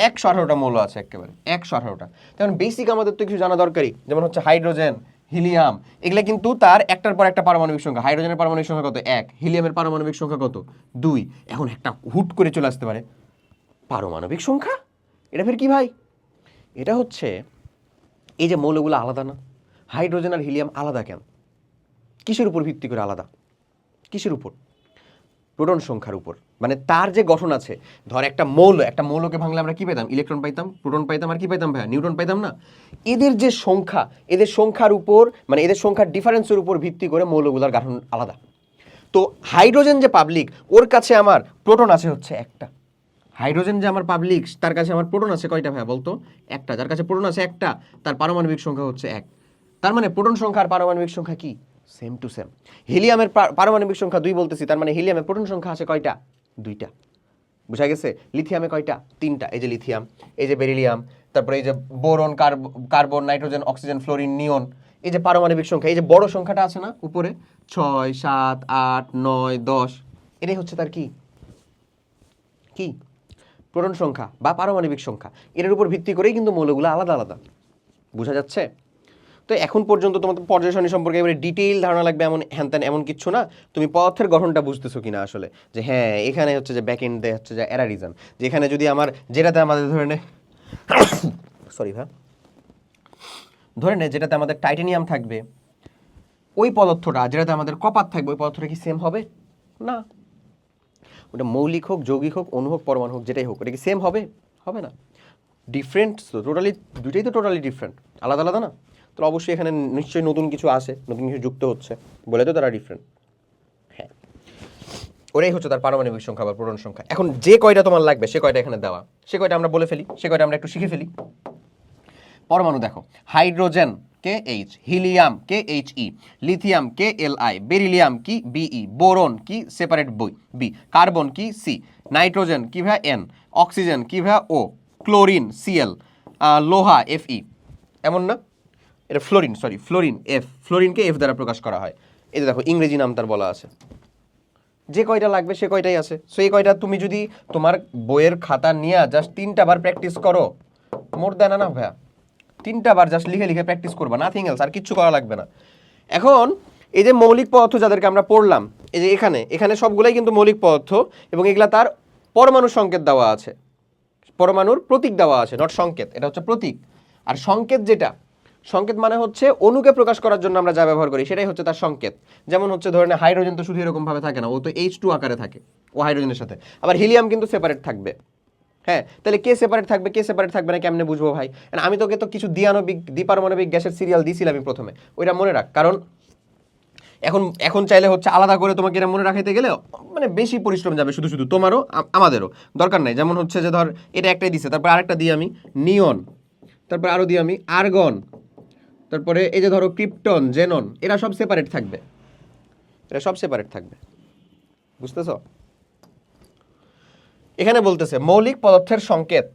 118টা মৌল আছে, একেবারে 118টা। যেমন বেসিক আমাদের তো কিছু জানা দরকারি, যেমন হচ্ছে হাইড্রোজেন, হিলিয়াম, এগুলা কিন্তু তার একটার পর একটা পারমাণবিক সংখ্যা। হাইড্রোজেনের পারমাণবিক সংখ্যা কত? 1। হিলিয়ামের পারমাণবিক সংখ্যা কত? 2। এখন একটা হুট করে চলে আসতে পারে, পারমাণবিক সংখ্যা, এটা ফের কি ভাই? এটা হচ্ছে এই যে মৌলগুলো আলাদা না, হাইড্রোজেন আর হিলিয়াম আলাদা কেন? কিসের উপর ভিত্তি করে আলাদা? কিসের উপর? প্রোটন সংখ্যার উপর। মানে তার যে গঠন আছে, ধর একটা মৌল, একটা মৌলকে ভাঙলে আমরা কি পেতাম? ইলেকট্রন পাইতাম, প্রোটন পাইতাম, আর কি পাইতাম ভাইয়া? নিউট্রন পাইতাম না? এদের যে সংখ্যা, এদের সংখ্যার উপর, মানে এদের সংখ্যার ডিফারেন্সের উপর ভিত্তি করে মৌলগুলোর গঠন আলাদা। তো হাইড্রোজেন যে পাবলিক, ওর কাছে আমার প্রোটন আছে হচ্ছে একটা। হাইড্রোজেন যে আমার পাবলিক, তার কাছে আমার প্রোটন আছে কয়টা ভাইয়া বলতো? একটা। যার কাছে প্রোটন আছে একটা, তার পারমাণবিক সংখ্যা হচ্ছে 1। তার মানে প্রোটন সংখ্যা আর পারমাণবিক সংখ্যা কি? Same to same. হিলিয়ামের পারমাণবিক সংখ্যা 2 বলতেছি, তার মানে হিলিয়ামের প্রোটন সংখ্যা আছে কয়টা? 2টা। বুঝা গেছে? লিথিয়ামে কয়টা? 3টা। এই যে লিথিয়াম, এই যে বেরিলিয়াম, তারপরে এই যে boron, carbon, nitrogen, oxygen, fluorine, neon, এই যে পারমাণবিক সংখ্যা, এই যে বড় সংখ্যাটা আছে না উপরে, 6, 7, 8, 9, 10, এটাই হচ্ছে তার কি? কি? প্রোটন সংখ্যা বা পারমাণবিক সংখ্যা। এর উপর ভিত্তি করেই কিন্তু মৌলগুলো আলাদা আলাদা। বোঝা যাচ্ছে? তো এখন পর্যন্ত তোমাদের পর্যায় সারণী সম্পর্কে এবারে ডিটেইল ধারণা লাগবে এমন হ্যান এমন কিছু না। তুমি পদার্থের গঠনটা বুঝতেছো কিনা আসলে, যে হ্যাঁ এখানে হচ্ছে যে ব্যাক এন্ডে হচ্ছে যে অ্যারারিজম, যেখানে যদি আমার যেটাতে আমাদের ধরে নে সরি ভাই, ধরে নে যেটাতে আমাদের টাইটানিয়াম থাকবে, ওই পদার্থটা যেটাতে আমাদের কপার থাকবে, ওই পদার্থটা কি সেম হবে? না। ওটা মৌলিক হোক, যৌগিক হোক, অণু হোক, পরমাণু হোক, যেটাই হোক, ওটা কি সেম হবে? হবে না। ডিফারেন্ট তো টোটালি, দুইটাই তো টোটালি ডিফারেন্ট, আলাদা আলাদা না। তো অবশ্যই এখানে নিশ্চয়ই নতুন কিছু আসে, নতুন কিছু যুক্ত হচ্ছে বলে তো তারা ডিফারেন্ট। হ্যাঁ, ওটাই হচ্ছে তার পারমাণবিক সংখ্যা বা প্রোটন সংখ্যা। এখন যে কয়টা তোমার লাগবে সে কয়টা এখানে দেওয়া, সে কয়টা আমরা বলে ফেলি, সে কয়টা আমরা একটু শিখে ফেলি। পরমাণু দেখো, হাইড্রোজেন কে এইচ, হিলিয়াম কে এইচ ই, লিথিয়াম কে এল আই, বেরিলিয়াম কি বিই, বোরন কি সেপারেট বি, কার্বন কি সি, নাইট্রোজেন কি ভাই এন, অক্সিজেন কি ভাই ও, ক্লোরিন সিএল, লোহা এফ ই। এমন না? এটা ফ্লোরিন, সরি ফ্লোরিন এফ, ফ্লোরিনকে এফ দ্বারা প্রকাশ করা হয়। এই যে দেখো ইংরেজি নাম তার বলা আছে। যে কয়টা লাগবে সে কয়টাই আছে। সো এই কয়টা তুমি যদি তোমার বইয়ের খাতা নিয়ে জাস্ট 3টা বার প্র্যাকটিস করো, মোর দেন না ভাইয়া, 3টা বার জাস্ট লিখে লিখে প্র্যাকটিস করবা, নাথিং এলস, আর কিচ্ছু করা লাগবে না। এখন এই যে মৌলিক পদার্থ যাদেরকে আমরা পড়লাম, এই যে এখানে এখানে সবগুলাই কিন্তু মৌলিক পদার্থ, এবং এগুলা তার পরমাণু সংকেত দেওয়া আছে। পরমাণুর প্রতীক দেওয়া আছে, নট সংকেত, এটা হচ্ছে প্রতীক। আর সংকেত যেটা, সংকেত মানে হচ্ছে অণুকে প্রকাশ করার জন্য আমরা যা ব্যবহার করি সেটাই হচ্ছে তার সংকেত। যেমন হচ্ছে ধরেন হাইড্রোজেন তো শুধু এরকম ভাবে থাকে না, ও তো H2 আকারে থাকে, ও হাইড্রোজেনের সাথে। আবার হিলিয়াম কিন্তু সেপারেট থাকবে। হ্যাঁ, তাহলে কে সেপারেট থাকবে কে সেপারেট থাকবে না কেমনে বুঝবো ভাই? আমি তোকে তো কিছু দ্বিপারমাণবিক গ্যাসের সিরিয়াল দিয়েছিলাম আমি প্রথমে, ওইটা মনে রাখ। কারণ এখন এখন চাইলে হচ্ছে আলাদা করে তোমাকে এটা মনে রাখাইতে গেলে মানে বেশি পরিশ্রম যাবে, শুধু শুধু তোমারও আমাদেরও দরকার নাই। যেমন হচ্ছে যে ধর এটা একটাই দিছে, তারপর আরেকটা দিই আমি নিয়ন, তারপর আরও দিই আমি আর্গন, তারপরে এই যে ধরো ক্রিপ্টন, জেনন, এরা সব সেপারেট থাকবে, এরা সব সেপারেট থাকবে, বুঝতেছ? এখানে বলতেছে মৌলিক পদার্থের সংকেত।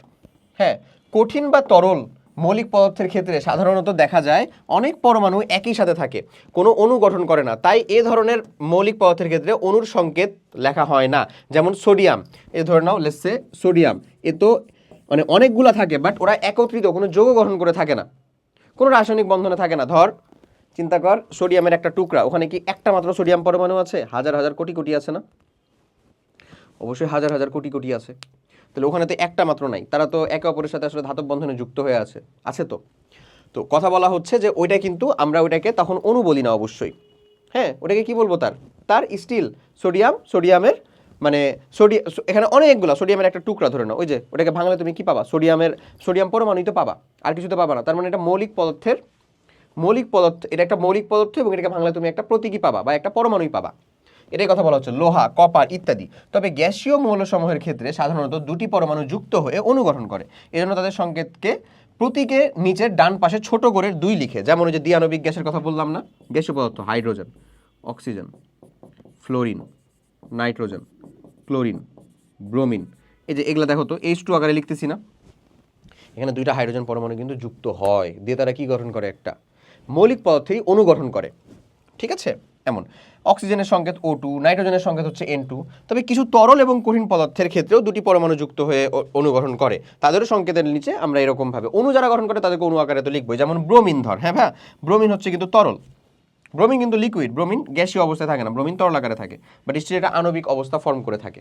হ্যাঁ, কঠিন বা তরল মৌলিক পদার্থের ক্ষেত্রে সাধারণত দেখা যায় অনেক পরমাণু একই সাথে থাকে, কোনো অণু গঠন করে না, তাই এ ধরনের মৌলিক পদার্থের ক্ষেত্রে অণুর সংকেত লেখা হয় না। যেমন সোডিয়াম, এ ধরে নাও লেটসে সোডিয়াম, এ তো মানে অনেকগুলা থাকে, বাট ওরা একত্রিত কোনো যৌগ গঠন করে থাকে না, কোনো রাসায়নিক বন্ধনে থাকে না। ধর চিন্তা কর সোডিয়ামের একটা টুকরা, ওখানে কি একটা মাত্র সোডিয়াম পরমাণু আছে? হাজার হাজার কোটি কোটি আছে না? অবশ্যই হাজার হাজার কোটি কোটি আছে। তাহলে ওখানে তো একটা মাত্র নাই, তারা তো একে অপরের সাথে আসলে ধাতব বন্ধনে যুক্ত হয়ে আছে, আছে তো। তো কথা বলা হচ্ছে যে ওইটা কিন্তু আমরা ওইটাকে তখন অণু বলি না অবশ্যই। হ্যাঁ, ওটাকে কি বলবো? তার স্টিল সোডিয়ামের মানে এখানে অনেকগুলা সোডিয়ামের একটা টুকরা ধরে নাও, ওই যে ওটাকে ভাঙলে তুমি কি পাবা? সোডিয়াম পরমাণুই তো পাবা, আর কিছু তো পাবা না। তার মানে এটা মৌলিক পদার্থ, এটা একটা মৌলিক পদার্থ, এবং এটাকে ভাঙলে তুমি একটা প্রতীকই পাবা বা একটা পরমাণুই পাবা। এটাই কথা বলা হচ্ছে, লোহা, কপার ইত্যাদি। তবে গ্যাসীয় মৌলসমূহের ক্ষেত্রে সাধারণত দুটি পরমাণু যুক্ত হয়ে অণু গঠন করে, এজন্য তাদের সংকেতকে প্রতীকে নিচের ডান পাশে ছোট করে 2 লিখে। যেমন ওই যে দ্বিআণবিক গ্যাসের কথা বললাম না, গ্যাসীয় পদার্থ hydrogen, oxygen, fluorine, nitrogen, chlorine, bromine, এই যে এগুলা দেখো তো H2 আকারে লিখতেছি না, এখানে 2টা হাইড্রোজেন পরমাণু কিন্তু যুক্ত হয়, দিয়ে তারা কি গঠন করে? একটা মৌলিক পদার্থই অণু গঠন করে, ঠিক আছে? এমন অক্সিজেনের সংকেত O2, নাইট্রোজেনের সংকেত হচ্ছে N2। তবে কিছু তরল এবং কঠিন পদার্থের ক্ষেত্রেও দুটি পরমাণু যুক্ত হয়ে অণু গঠন করে, তাদেরও সংকেতের নিচে আমরা এরকম ভাবে অণু যারা গঠন করে তাদেরকে অণু আকারে তো লিখবই। যেমন ব্রোমিন ধর, হ্যাঁ হ্যাঁ, ব্রোমিন হচ্ছে কিন্তু তরল, ব্রোমিন কিন্তু লিকুইড, ব্রোমিন গ্যাসীয় অবস্থায় থাকে না, ব্রোমিন তরল আকারে থাকে, বাট স্টিল এটা আণবিক অবস্থা ফর্ম করে থাকে।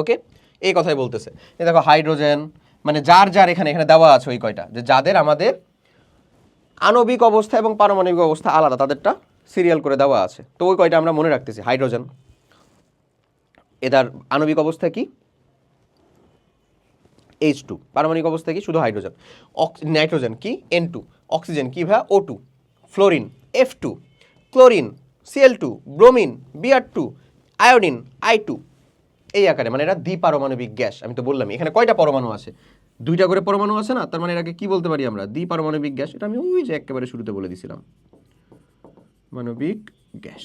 ওকে, এই কথাই বলতেছে। এই দেখো হাইড্রোজেন, মানে যার এখানে দেওয়া আছে ওই কয়টা, যে যাদের আমাদের আণবিক অবস্থা এবং পারমাণবিক অবস্থা আলাদা, তাদেরটা সিরিয়াল করে দেওয়া আছে। তো ওই কয়টা আমরা মনে রাখতেছি। হাইড্রোজেন, এটার আণবিক অবস্থা কি? H2, পারমাণবিক অবস্থা কি? শুধু হাইড্রোজেন। নাইট্রোজেন কি? N2, অক্সিজেন কি ভাই? O2, fluorine F2, chlorine Cl2, bromine Br2, iodine I2। এই আকারে, মানে এটা দ্বিপারমাণবিক গ্যাস। আমি তো বললাম এখানে কয়টা পরমাণু আছে, 2টা করে পরমাণু আছে না, তার মানে এটাকে কি বলতে পারি আমরা? দ্বিপারমাণবিক গ্যাস। এটা আমি ওই যে একেবারে শুরুতে বলে দিছিলাম, মানবিক গ্যাস,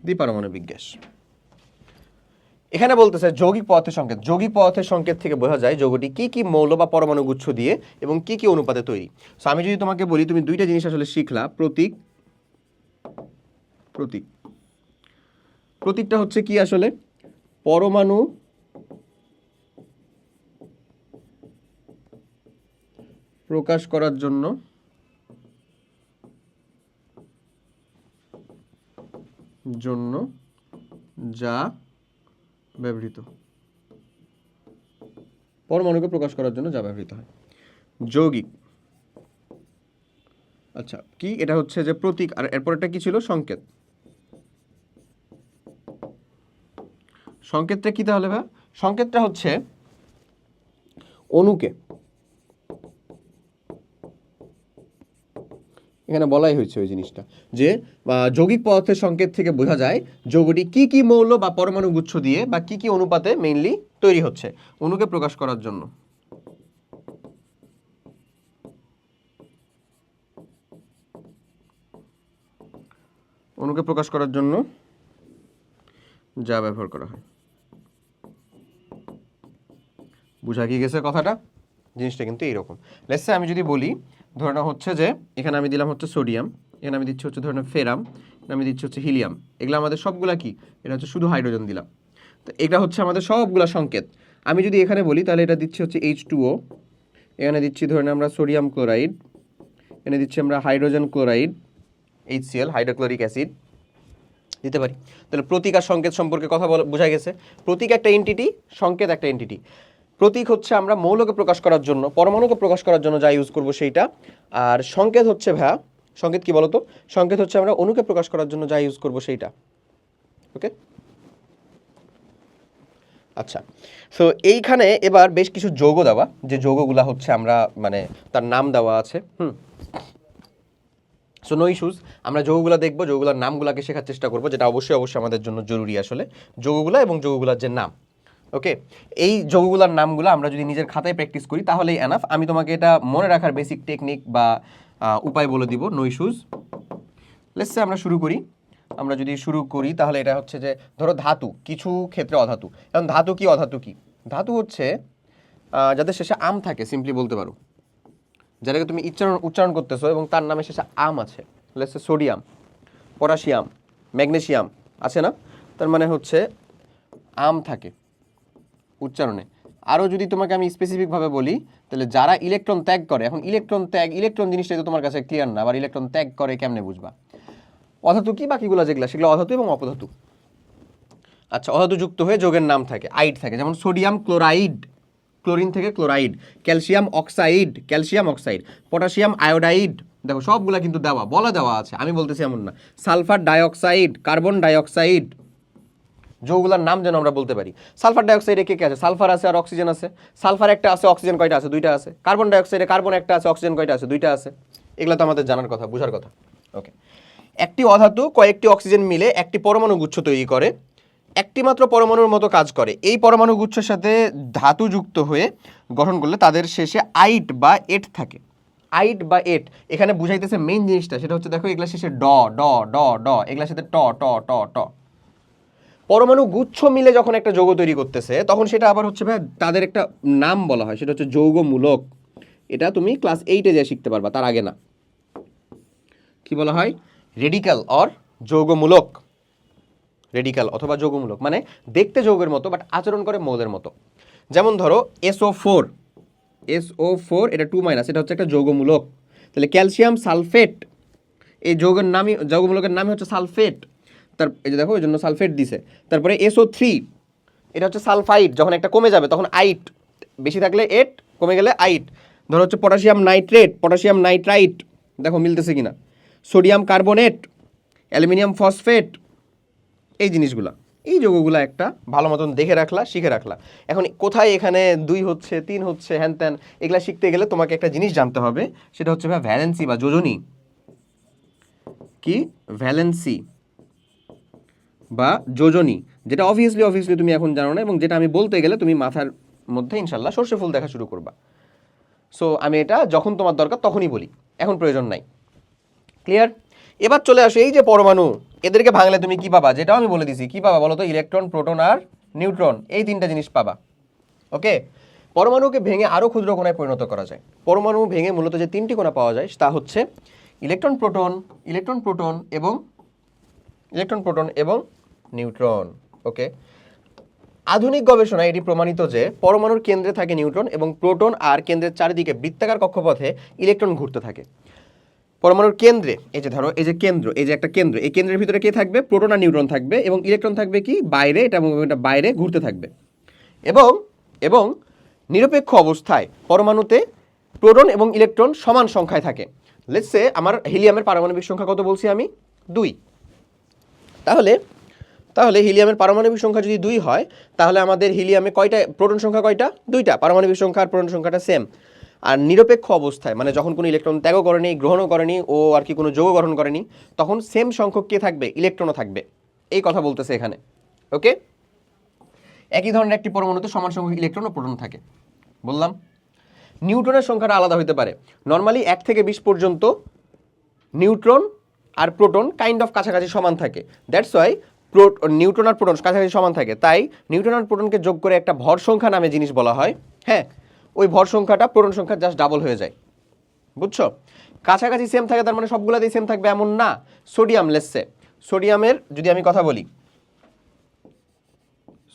দ্বিপারমাণবিক গ্যাস। এখানে বলতেছে যৌগিক পদার্থের সংকেত। যৌগিক পদার্থের সংকেত থেকে বোঝা যায় যৌগটি কি কি মৌল বা পরমাণু গুচ্ছ দিয়ে এবং কি কি অনুপাতে তৈরি। সো আমি যদি তোমাকে বলি, তুমি 2টা জিনিস আসলে শিখলা, প্রতীকটা হচ্ছে কি আসলে? পরমাণু প্রকাশ করার জন্য যা ব্যবহৃত, পরমাণুকে প্রকাশ করার জন্য যা ব্যবহৃত হয়। যৌগিক, আচ্ছা কি এটা হচ্ছে যে প্রতীক, আর এরপরটা কি ছিল? সংকেত। সংকেতটা কি তাহলে ভাই? সংকেতটা হচ্ছে অণুকে, এখানে বলাই হয়েছে ওই জিনিসটা, যে যৌগিক পদার্থের সংকেত থেকে বোঝা যায় যৌগটি কি কি মৌল বা পরমাণু গুচ্ছ দিয়ে বা কি কি অনুপাতে মেইনলি তৈরি হচ্ছে, অণুকে প্রকাশ করার জন্য। অণুকে প্রকাশ করার জন্য যা ব্যবহার করা হয়। বুঝা কি গেছে কথাটা? জিনিসটা কিন্তু এইরকম। লেটস সে আমি যদি বলি, ধরে নাও হচ্ছে যে এখানে আমি দিলাম হচ্ছে সোডিয়াম, এখানে আমি দিচ্ছি হচ্ছে ধরে নাও ফেরাম, এখানে আমি দিচ্ছি হচ্ছে হিলিয়াম, এগুলো আমাদের সবগুলা কি? এটা হচ্ছে শুধু হাইড্রোজেন দিলাম। তো এটা হচ্ছে আমাদের সবগুলা সংকেত। আমি যদি এখানে বলি তাহলে এটা দিচ্ছি হচ্ছে H2O, এখানে দিচ্ছি ধরে নাও আমরা সোডিয়াম ক্লোরাইড, এখানে দিচ্ছি আমরা hydrogen chloride HCl, hydrochloric acid দিতে পারি। তাহলে প্রতীক আর সংকেত সম্পর্কে কথা বোঝা গেছে। প্রতীক একটা এন্টিটি, সংকেত একটা এন্টিটি। প্রতীক হচ্ছে আমরা মৌলকে প্রকাশ করার জন্য, পরমাণুকে প্রকাশ করার জন্য যা ইউজ করব সেইটা। আর সংকেত হচ্ছে ভাইয়া, সংকেত কি বলতো? সংকেত হচ্ছে আমরা অণুকে প্রকাশ করার জন্য যা ইউজ করব সেইটা। ওকে, আচ্ছা। সো এইখানে এবার বেশ কিছু যৌগ দেওয়া, যে যৌগগুলা হচ্ছে আমরা মানে তার নাম দেওয়া আছে। সো নো ইস্যুস, আমরা যৌগগুলো দেখবো, যৌগগুলোর নামগুলোকে শেখার চেষ্টা করবো, যেটা অবশ্যই অবশ্যই আমাদের জন্য জরুরি আসলে, যৌগগুলো এবং যৌগগুলোর যে নাম। ওকে, এই যৌগগুলোর নামগুলো আমরা যদি নিজের খাতায় প্র্যাকটিস করি তাহলেই এনাফ। আমি তোমাকে এটা মনে রাখার বেসিক টেকনিক বা উপায় বলে দিব, নো ইস্যুস। লেটস সে আমরা শুরু করি। আমরা যদি শুরু করি তাহলে এটা হচ্ছে যে ধরো ধাতু, কিছু ক্ষেত্রে অধাতু। এখন ধাতু কি অধাতু কি? ধাতু হচ্ছে যাদের শেষে আম থাকে, সিম্পলি বলতে পারো, যেটাকে তুমি উচ্চারণ করতেছো এবং তার নামে শেষে আম আছে। Let's say sodium, potassium, magnesium আছে না? তার মানে হচ্ছে আম থাকে উচ্চারণে। আরও যদি তোমাকে আমি স্পেসিফিকভাবে বলি তাহলে যারা ইলেকট্রন ত্যাগ করে, এখন ইলেকট্রন জিনিসটাই তো তোমার কাছে ক্লিয়ার না, আবার ইলেকট্রন ত্যাগ করে কেমনে বুঝবা? অধাতু কি বাকিগুলো যেগুলো সেগুলো অধাতু এবং অপধাতু। আচ্ছা, অধাতু যুক্ত হয়ে যোগের নাম থাকে, আইড থাকে, যেমন সোডিয়াম ক্লোরাইড, ক্লোরিন থেকে chloride, calcium oxide, potassium iodide. দেখো সবগুলা কিন্তু দেওয়া আছে, আমি বলতেছি এমন না। সালফার ডাইঅক্সাইড, কার্বন ডাইঅক্সাইড, যৌগুলার নাম যেন আমরা বলতে পারি। সালফার ডাইঅক্সাইডে কে কে আছে? সালফার আছে আর অক্সিজেন আছে। সালফার একটা আছে, অক্সিজেন কয়টা আছে? দুইটা আছে। কার্বন ডাইঅক্সাইডে কার্বন একটা আছে, অক্সিজেন কয়টা আছে? দুইটা আছে। এগুলো তো আমাদের জানার কথা, বোঝার কথা। ওকে, একটি অধাতু কয়েকটি অক্সিজেন মিলে একটি পরমাণু গুচ্ছ তৈরি করে, একটি মাত্র পরমাণুর মতো কাজ করে। এই পরমাণু গুচ্ছের সাথে ধাতু যুক্ত হয়ে গঠন করলে তাদের শেষে আইট বা এট থাকে। আইট বা এট এখানে বুঝাইতেছে মেইন জিনিসটা, সেটা হচ্ছে দেখো এগুলা শেষে ড ড ড ড, এগুলার সাথে ট ট ট ট। পরমাণু গুচ্ছ মিলে যখন একটা যৌগ তৈরি করতেছে তখন সেটা আবার হচ্ছে ভাই তাদের একটা নাম বলা হয়, সেটা হচ্ছে যৌগমূলক। এটা তুমি ক্লাস 8-এ যা শিখতে পারবা, তার আগে না। কি বলা হয়? Radical or যৌগমূলক। রেডিক্যাল অথবা যৌগমূলক মানে দেখতে যৌগের মতো বাট আচরণ করে মৌলের মতো। যেমন ধরো SO4, এটা 2- এটা হচ্ছে একটা যৌগমূলক। তাহলে ক্যালসিয়াম সালফেট, এই যৌগমূলকের নামই হচ্ছে সালফেট। এই যে দেখো এই জন্য সালফেট দিছে। তারপরে SO3, এটা হচ্ছে সালফাইড, যখন একটা কমে যাবে তখন আইট, বেশি থাকলে এট, কমে গেলে আইট। ধরো হচ্ছে পটাশিয়াম নাইট্রেট, পটাশিয়াম নাইট্রাইট, দেখো মিলতেছে কিনা। সোডিয়াম কার্বনেট, অ্যালুমিনিয়াম ফসফেট, এই জিনিসগুলা, এই যৌগগুলা একটা ভালো মতন দেখে রাখলা, শিখে রাখলা। এখন কোথায় এখানে 2 হচ্ছে, 3 হচ্ছে, হ্যান ত্যান, এগুলা শিখতে গেলে তোমাকে একটা জিনিস জানতে হবে, সেটা হচ্ছে ভাই ভ্যালেন্সি বা যোজনী। কি? ভ্যালেন্সি বা যোজনী, যেটা অবভিয়াসলি তুমি এখন জানো না, এবং যেটা আমি বলতে গেলে তুমি মাথার মধ্যে ইনশাল্লাহ সর্ষে ফুল দেখা শুরু করবা। সো আমি এটা যখন তোমার দরকার তখনই বলি, এখন প্রয়োজন নাই। ক্লিয়ার? এবার চলে আসো এই যে পরমাণু, এদেরকে ভাঙলে তুমি কি পাবা? যেটাও আমি বলে দিছি, কি পাবা বলো তো? ইলেকট্রন, প্রোটন আর নিউট্রন, এই 3টা জিনিস পাবা। ওকে, পরমাণুকে ভেঙে আরও ক্ষুদ্র কণায় পরিণত করা যায়। পরমাণু ভেঙে মূলত যে 3টি কণা পাওয়া যায় তা হচ্ছে ইলেকট্রন, প্রোটন এবং নিউট্রন। ওকে, আধুনিক গবেষণায় এটি প্রমাণিত যে পরমাণুর কেন্দ্রে থাকে নিউট্রন এবং প্রোটন, আর কেন্দ্রের চারিদিকে বৃত্তাকার কক্ষপথে ইলেকট্রন ঘুরতে থাকে। পরমাণুর কেন্দ্রে, এই যে ধরো এই যে কেন্দ্র, এই যে একটা কেন্দ্র, এই কেন্দ্রের ভিতরে কে থাকবে? প্রোটন আর নিউট্রন থাকবে, এবং ইলেকট্রন থাকবে কি বাইরে, এটা বাইরে ঘুরতে থাকবে। এবং নিরপেক্ষ অবস্থায় পরমাণুতে প্রোটন এবং ইলেকট্রন সমান সংখ্যায় থাকে। লেটস সে আমার হিলিয়ামের পারমাণবিক সংখ্যা কত বলছি আমি? 2। তাহলে হিলিয়ামের পারমাণবিক সংখ্যা যদি 2 হয়, তাহলে আমাদের হিলিয়ামে কয়টা প্রোটন সংখ্যা? কয়টা? 2টা। পারমাণবিক সংখ্যা আর প্রোটন সংখ্যাটা সেম। আর নিরপেক্ষ অবস্থায় মানে যখন কোনো ইলেকট্রন ত্যাগও করেনি, গ্রহণও করেনি, ও আর কি কোনো যৌগ গঠন করেনি, তখন সেম সংখ্যক কে থাকবে? ইলেকট্রনও থাকবে। এই কথা বলতেছে এখানে। ওকে, একই ধরনের একটি পরমাণুতে সমান সংখ্যক ইলেকট্রন ও প্রোটন থাকে বললাম। নিউট্রনের সংখ্যাটা আলাদা হতে পারে। নর্মালি 1 থেকে 20 পর্যন্ত নিউট্রন আর প্রোটন কাইন্ড অফ কাছাকাছি সমান থাকে। দ্যাটস ওয়াই নিউট্রন আর প্রোটন কাছাকাছি সমান থাকে, তাই নিউট্রন আর প্রোটনকে যোগ করে একটা ভর সংখ্যা নামে জিনিস বলা হয়। হ্যাঁ, ওই ভর সংখ্যাটা প্রোটন সংখ্যা জাস্ট ডাবল হয়ে যায়। বুঝছো? কাছাকাছি সেম থাকে তার মানে সবগুলোতেই সেম থাকবে এমন না। সোডিয়াম, লেটসে সোডিয়ামের যদি আমি কথা বলি,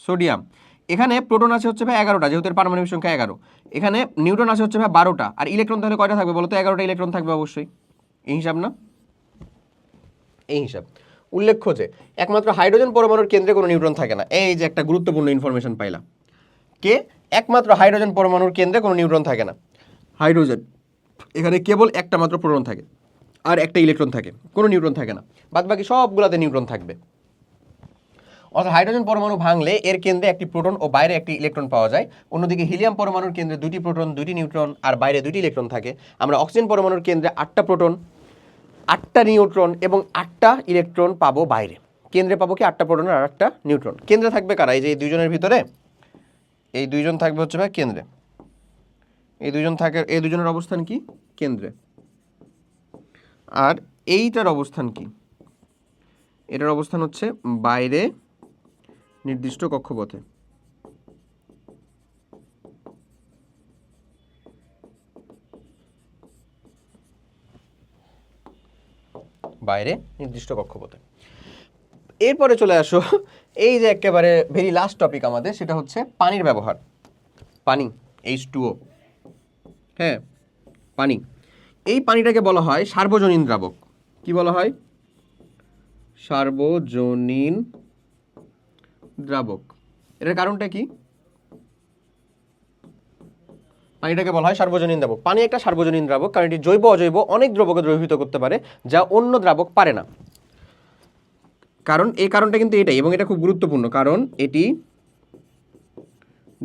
সোডিয়াম এখানে প্রোটন আছে হচ্ছে ভাই 11টা, যেহেতু এর পারমাণবিক সংখ্যা 11। এখানে নিউট্রন আছে হচ্ছে ভাই 12টা, আর ইলেকট্রন তাহলে কয়টা থাকবে বলো তো? 11টা ইলেকট্রন থাকবে অবশ্যই। এই হিসাব না? এই হিসাব। উল্লেখ্য যে একমাত্র হাইড্রোজেন পরমাণুর কেন্দ্রে কোনো নিউট্রন থাকে না। এই যে একটা গুরুত্বপূর্ণ ইনফরমেশন পাইলাম। কে? একমাত্র হাইড্রোজেন পরমাণুর কেন্দ্রে কোনো নিউট্রন থাকে না। হাইড্রোজেন, এখানে কেবল একটা মাত্র প্রোটন থাকে আর একটা ইলেকট্রন থাকে, কোনো নিউট্রন থাকে না, বাদ বাকি সবগুলোতে নিউট্রন থাকবে। অর্থাৎ হাইড্রোজেন পরমাণু ভাঙলে এর কেন্দ্রে একটি প্রোটন ও বাইরে একটি ইলেকট্রন পাওয়া যায়। অন্যদিকে হিলিয়াম পরমাণুর কেন্দ্রে 2টি প্রোটন 2টি নিউট্রন আর বাইরে 2টি ইলেকট্রন থাকে। আমরা অক্সিজেন পরমাণুর কেন্দ্রে 8টা প্রোটন 8টা নিউট্রন এবং 8টা ইলেকট্রন পাবো বাইরে। কেন্দ্রে পাবো কি 8টা প্রোটন আর 8টা নিউট্রন। কেন্দ্রে থাকবে কারা? এই যে এই দুইজনের ভিতরে এই দুইজন থাকবে হচ্ছে ভাই কেন্দ্রে, এই দুইজন থাকে, এই দুজনের অবস্থান কি? কেন্দ্রে। আর এইটার অবস্থান কি? এটার অবস্থান হচ্ছে বাইরে নির্দিষ্ট কক্ষপথে। বাইরে নির্দিষ্ট কক্ষপথে। এরপরে চলে আসো এই যে একেবারে ভেরি লাস্ট টপিক আমাদের, সেটা হচ্ছে পানির ব্যবহার। পানি, H2O, হ্যাঁ পানি। এই পানিটাকে বলা হয় সার্বজনীন দ্রাবক। কি বলা হয়? সার্বজনীন দ্রাবক। এটার কারণটা কি? পানিটাকে বলা হয় সার্বজনীন দ্রাবক। পানি একটা সার্বজনীন দ্রাবক কারণ এটি জৈব অজৈব অনেক দ্রবকে দ্রবীভূত করতে পারে, যা অন্য দ্রাবক পারে না। কারণ এই কারণটা কিন্তু এটাই, এবং এটা খুব গুরুত্বপূর্ণ, কারণ এটি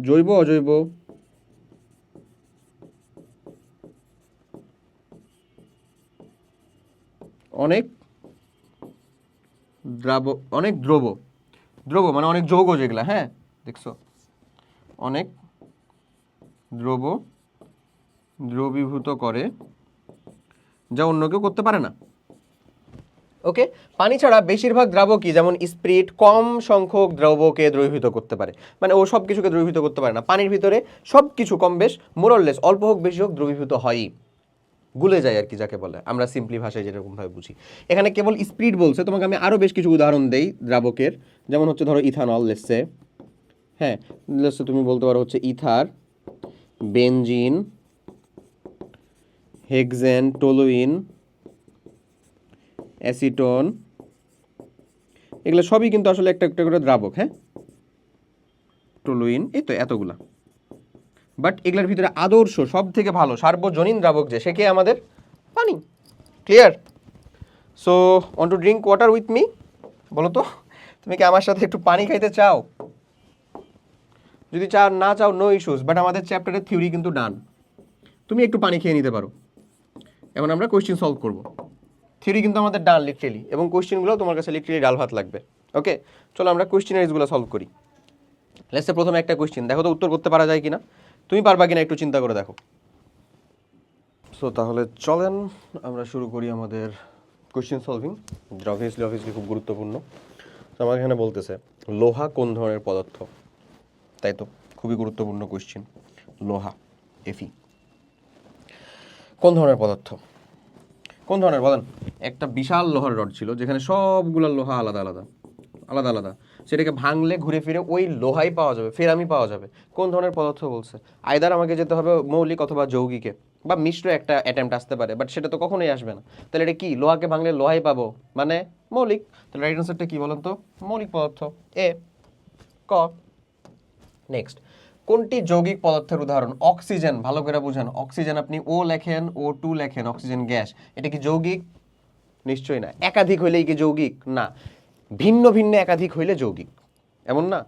জৈব অজৈব অনেক দ্রব মানে অনেক যৌগ যেগুলা, হ্যাঁ দেখছো, অনেক দ্রবীভূত করে, যা অন্য কেউ করতে পারে না। ওকে, পানি ছাড়া বেশিরভাগ দ্রাবকই যেমন স্পিরিট কম সংখ্যক দ্রবকে দ্রবীভূত করতে পারে, মানে ও সব কিছুকে দ্রবীভূত করতে পারে না। পানির ভিতরে সব কিছু কম বেশ মোরলেস অল্প হোক বেশি হোক দ্রবীভূত হয়ই, গুলে যায় আর কি, যাকে বলে আমরা সিম্পলি ভাষায় যেরকমভাবে বুঝি। এখানে কেবল স্পিরিট বলছে, তোমাকে আমি আরও বেশ কিছু উদাহরণ দেই দ্রাবকের, যেমন হচ্ছে ধরো ইথানল লেসে, হ্যাঁ লেসে তুমি বলতে পারো হচ্ছে ether, benzene, hexane, toluene, acetone, এগুলো সবই কিন্তু আসলে একটা একটা করে দ্রাবক, হ্যাঁ টলুইন, এই তো এতগুলা। বাট এগুলোর ভিতরে আদর্শ সব থেকে ভালো সার্বজনীন দ্রাবক যে, সে কে? আমাদের পানি। Clear? So want to drink water with me? বলো তো, তুমি কি আমার সাথে একটু পানি খাইতে চাও? যদি না চাও নো ইস্যুস, বাট আমাদের চ্যাপ্টারের থিওরি কিন্তু ডান, তুমি একটু পানি খেয়ে নিতে পারো। এখন আমরা কোয়েশ্চেন সলভ করব। থিওরি কিন্তু আমাদের ডান লিটারেলি, এবং কোয়েশ্চেনগুলো তোমার কাছে লিটারেলি ডাল ভাত লাগবে। ওকে, চলো আমরা কোয়েশ্চেনারিজগুলো সলভ করি। লেটস সে প্রথমে একটা কোয়েশ্চেন, দেখো তো উত্তর করতে পারা যায় কিনা, তুমি পারবা কিনা একটু চিন্তা করে দেখো। সো তাহলে চলেন আমরা শুরু করি আমাদের কোয়েশ্চেন সলভিং, যেটা অবভিয়াসলি খুব গুরুত্বপূর্ণ। তো আমার এখানে বলতেছে লোহা কোন ধরনের পদার্থ? তাই তো, খুবই গুরুত্বপূর্ণ কোয়েশ্চেন। লোহা, এফি কোন ধরনের পদার্থ? কোন ধরনের বলেন? একটা বিশাল লোহার রড ছিল যেখানে সবগুলো লোহা আলাদা আলাদা, সেটাকে ভাঙলে ঘুরে ফিরে ওই লোহাই পাওয়া যাবে, ফেরামি পাওয়া যাবে। কোন ধরনের পদার্থ বলছে? আইদার আমাকে যেতে হবে মৌলিক অথবা যৌগিকে, বা মিশ্র একটা অ্যাটেম্প্ট আসতে পারে, বাট সেটা তো কখনোই আসবে না। তাহলে এটা কি? লোহাকে ভাঙলে লোহাই পাবো, মানে মৌলিক। তাহলে রাইট আনসারটা কি বলেন তো? মৌলিক পদার্থ, এ ক। নেক্সট, কোনটি যৌগিক পদার্থের উদাহরণ? অক্সিজেন, ভালো করে বুঝেন, অক্সিজেন আপনি ও লেখেন O2 লেখেন, অক্সিজেন গ্যাস, এটা কি যৌগিক? নিশ্চয়ই না। একাধিক হইলেই কি যৌগিক? না। ভিন্ন ভিন্ন একাধিক হইলে যৌগিক, এমন না।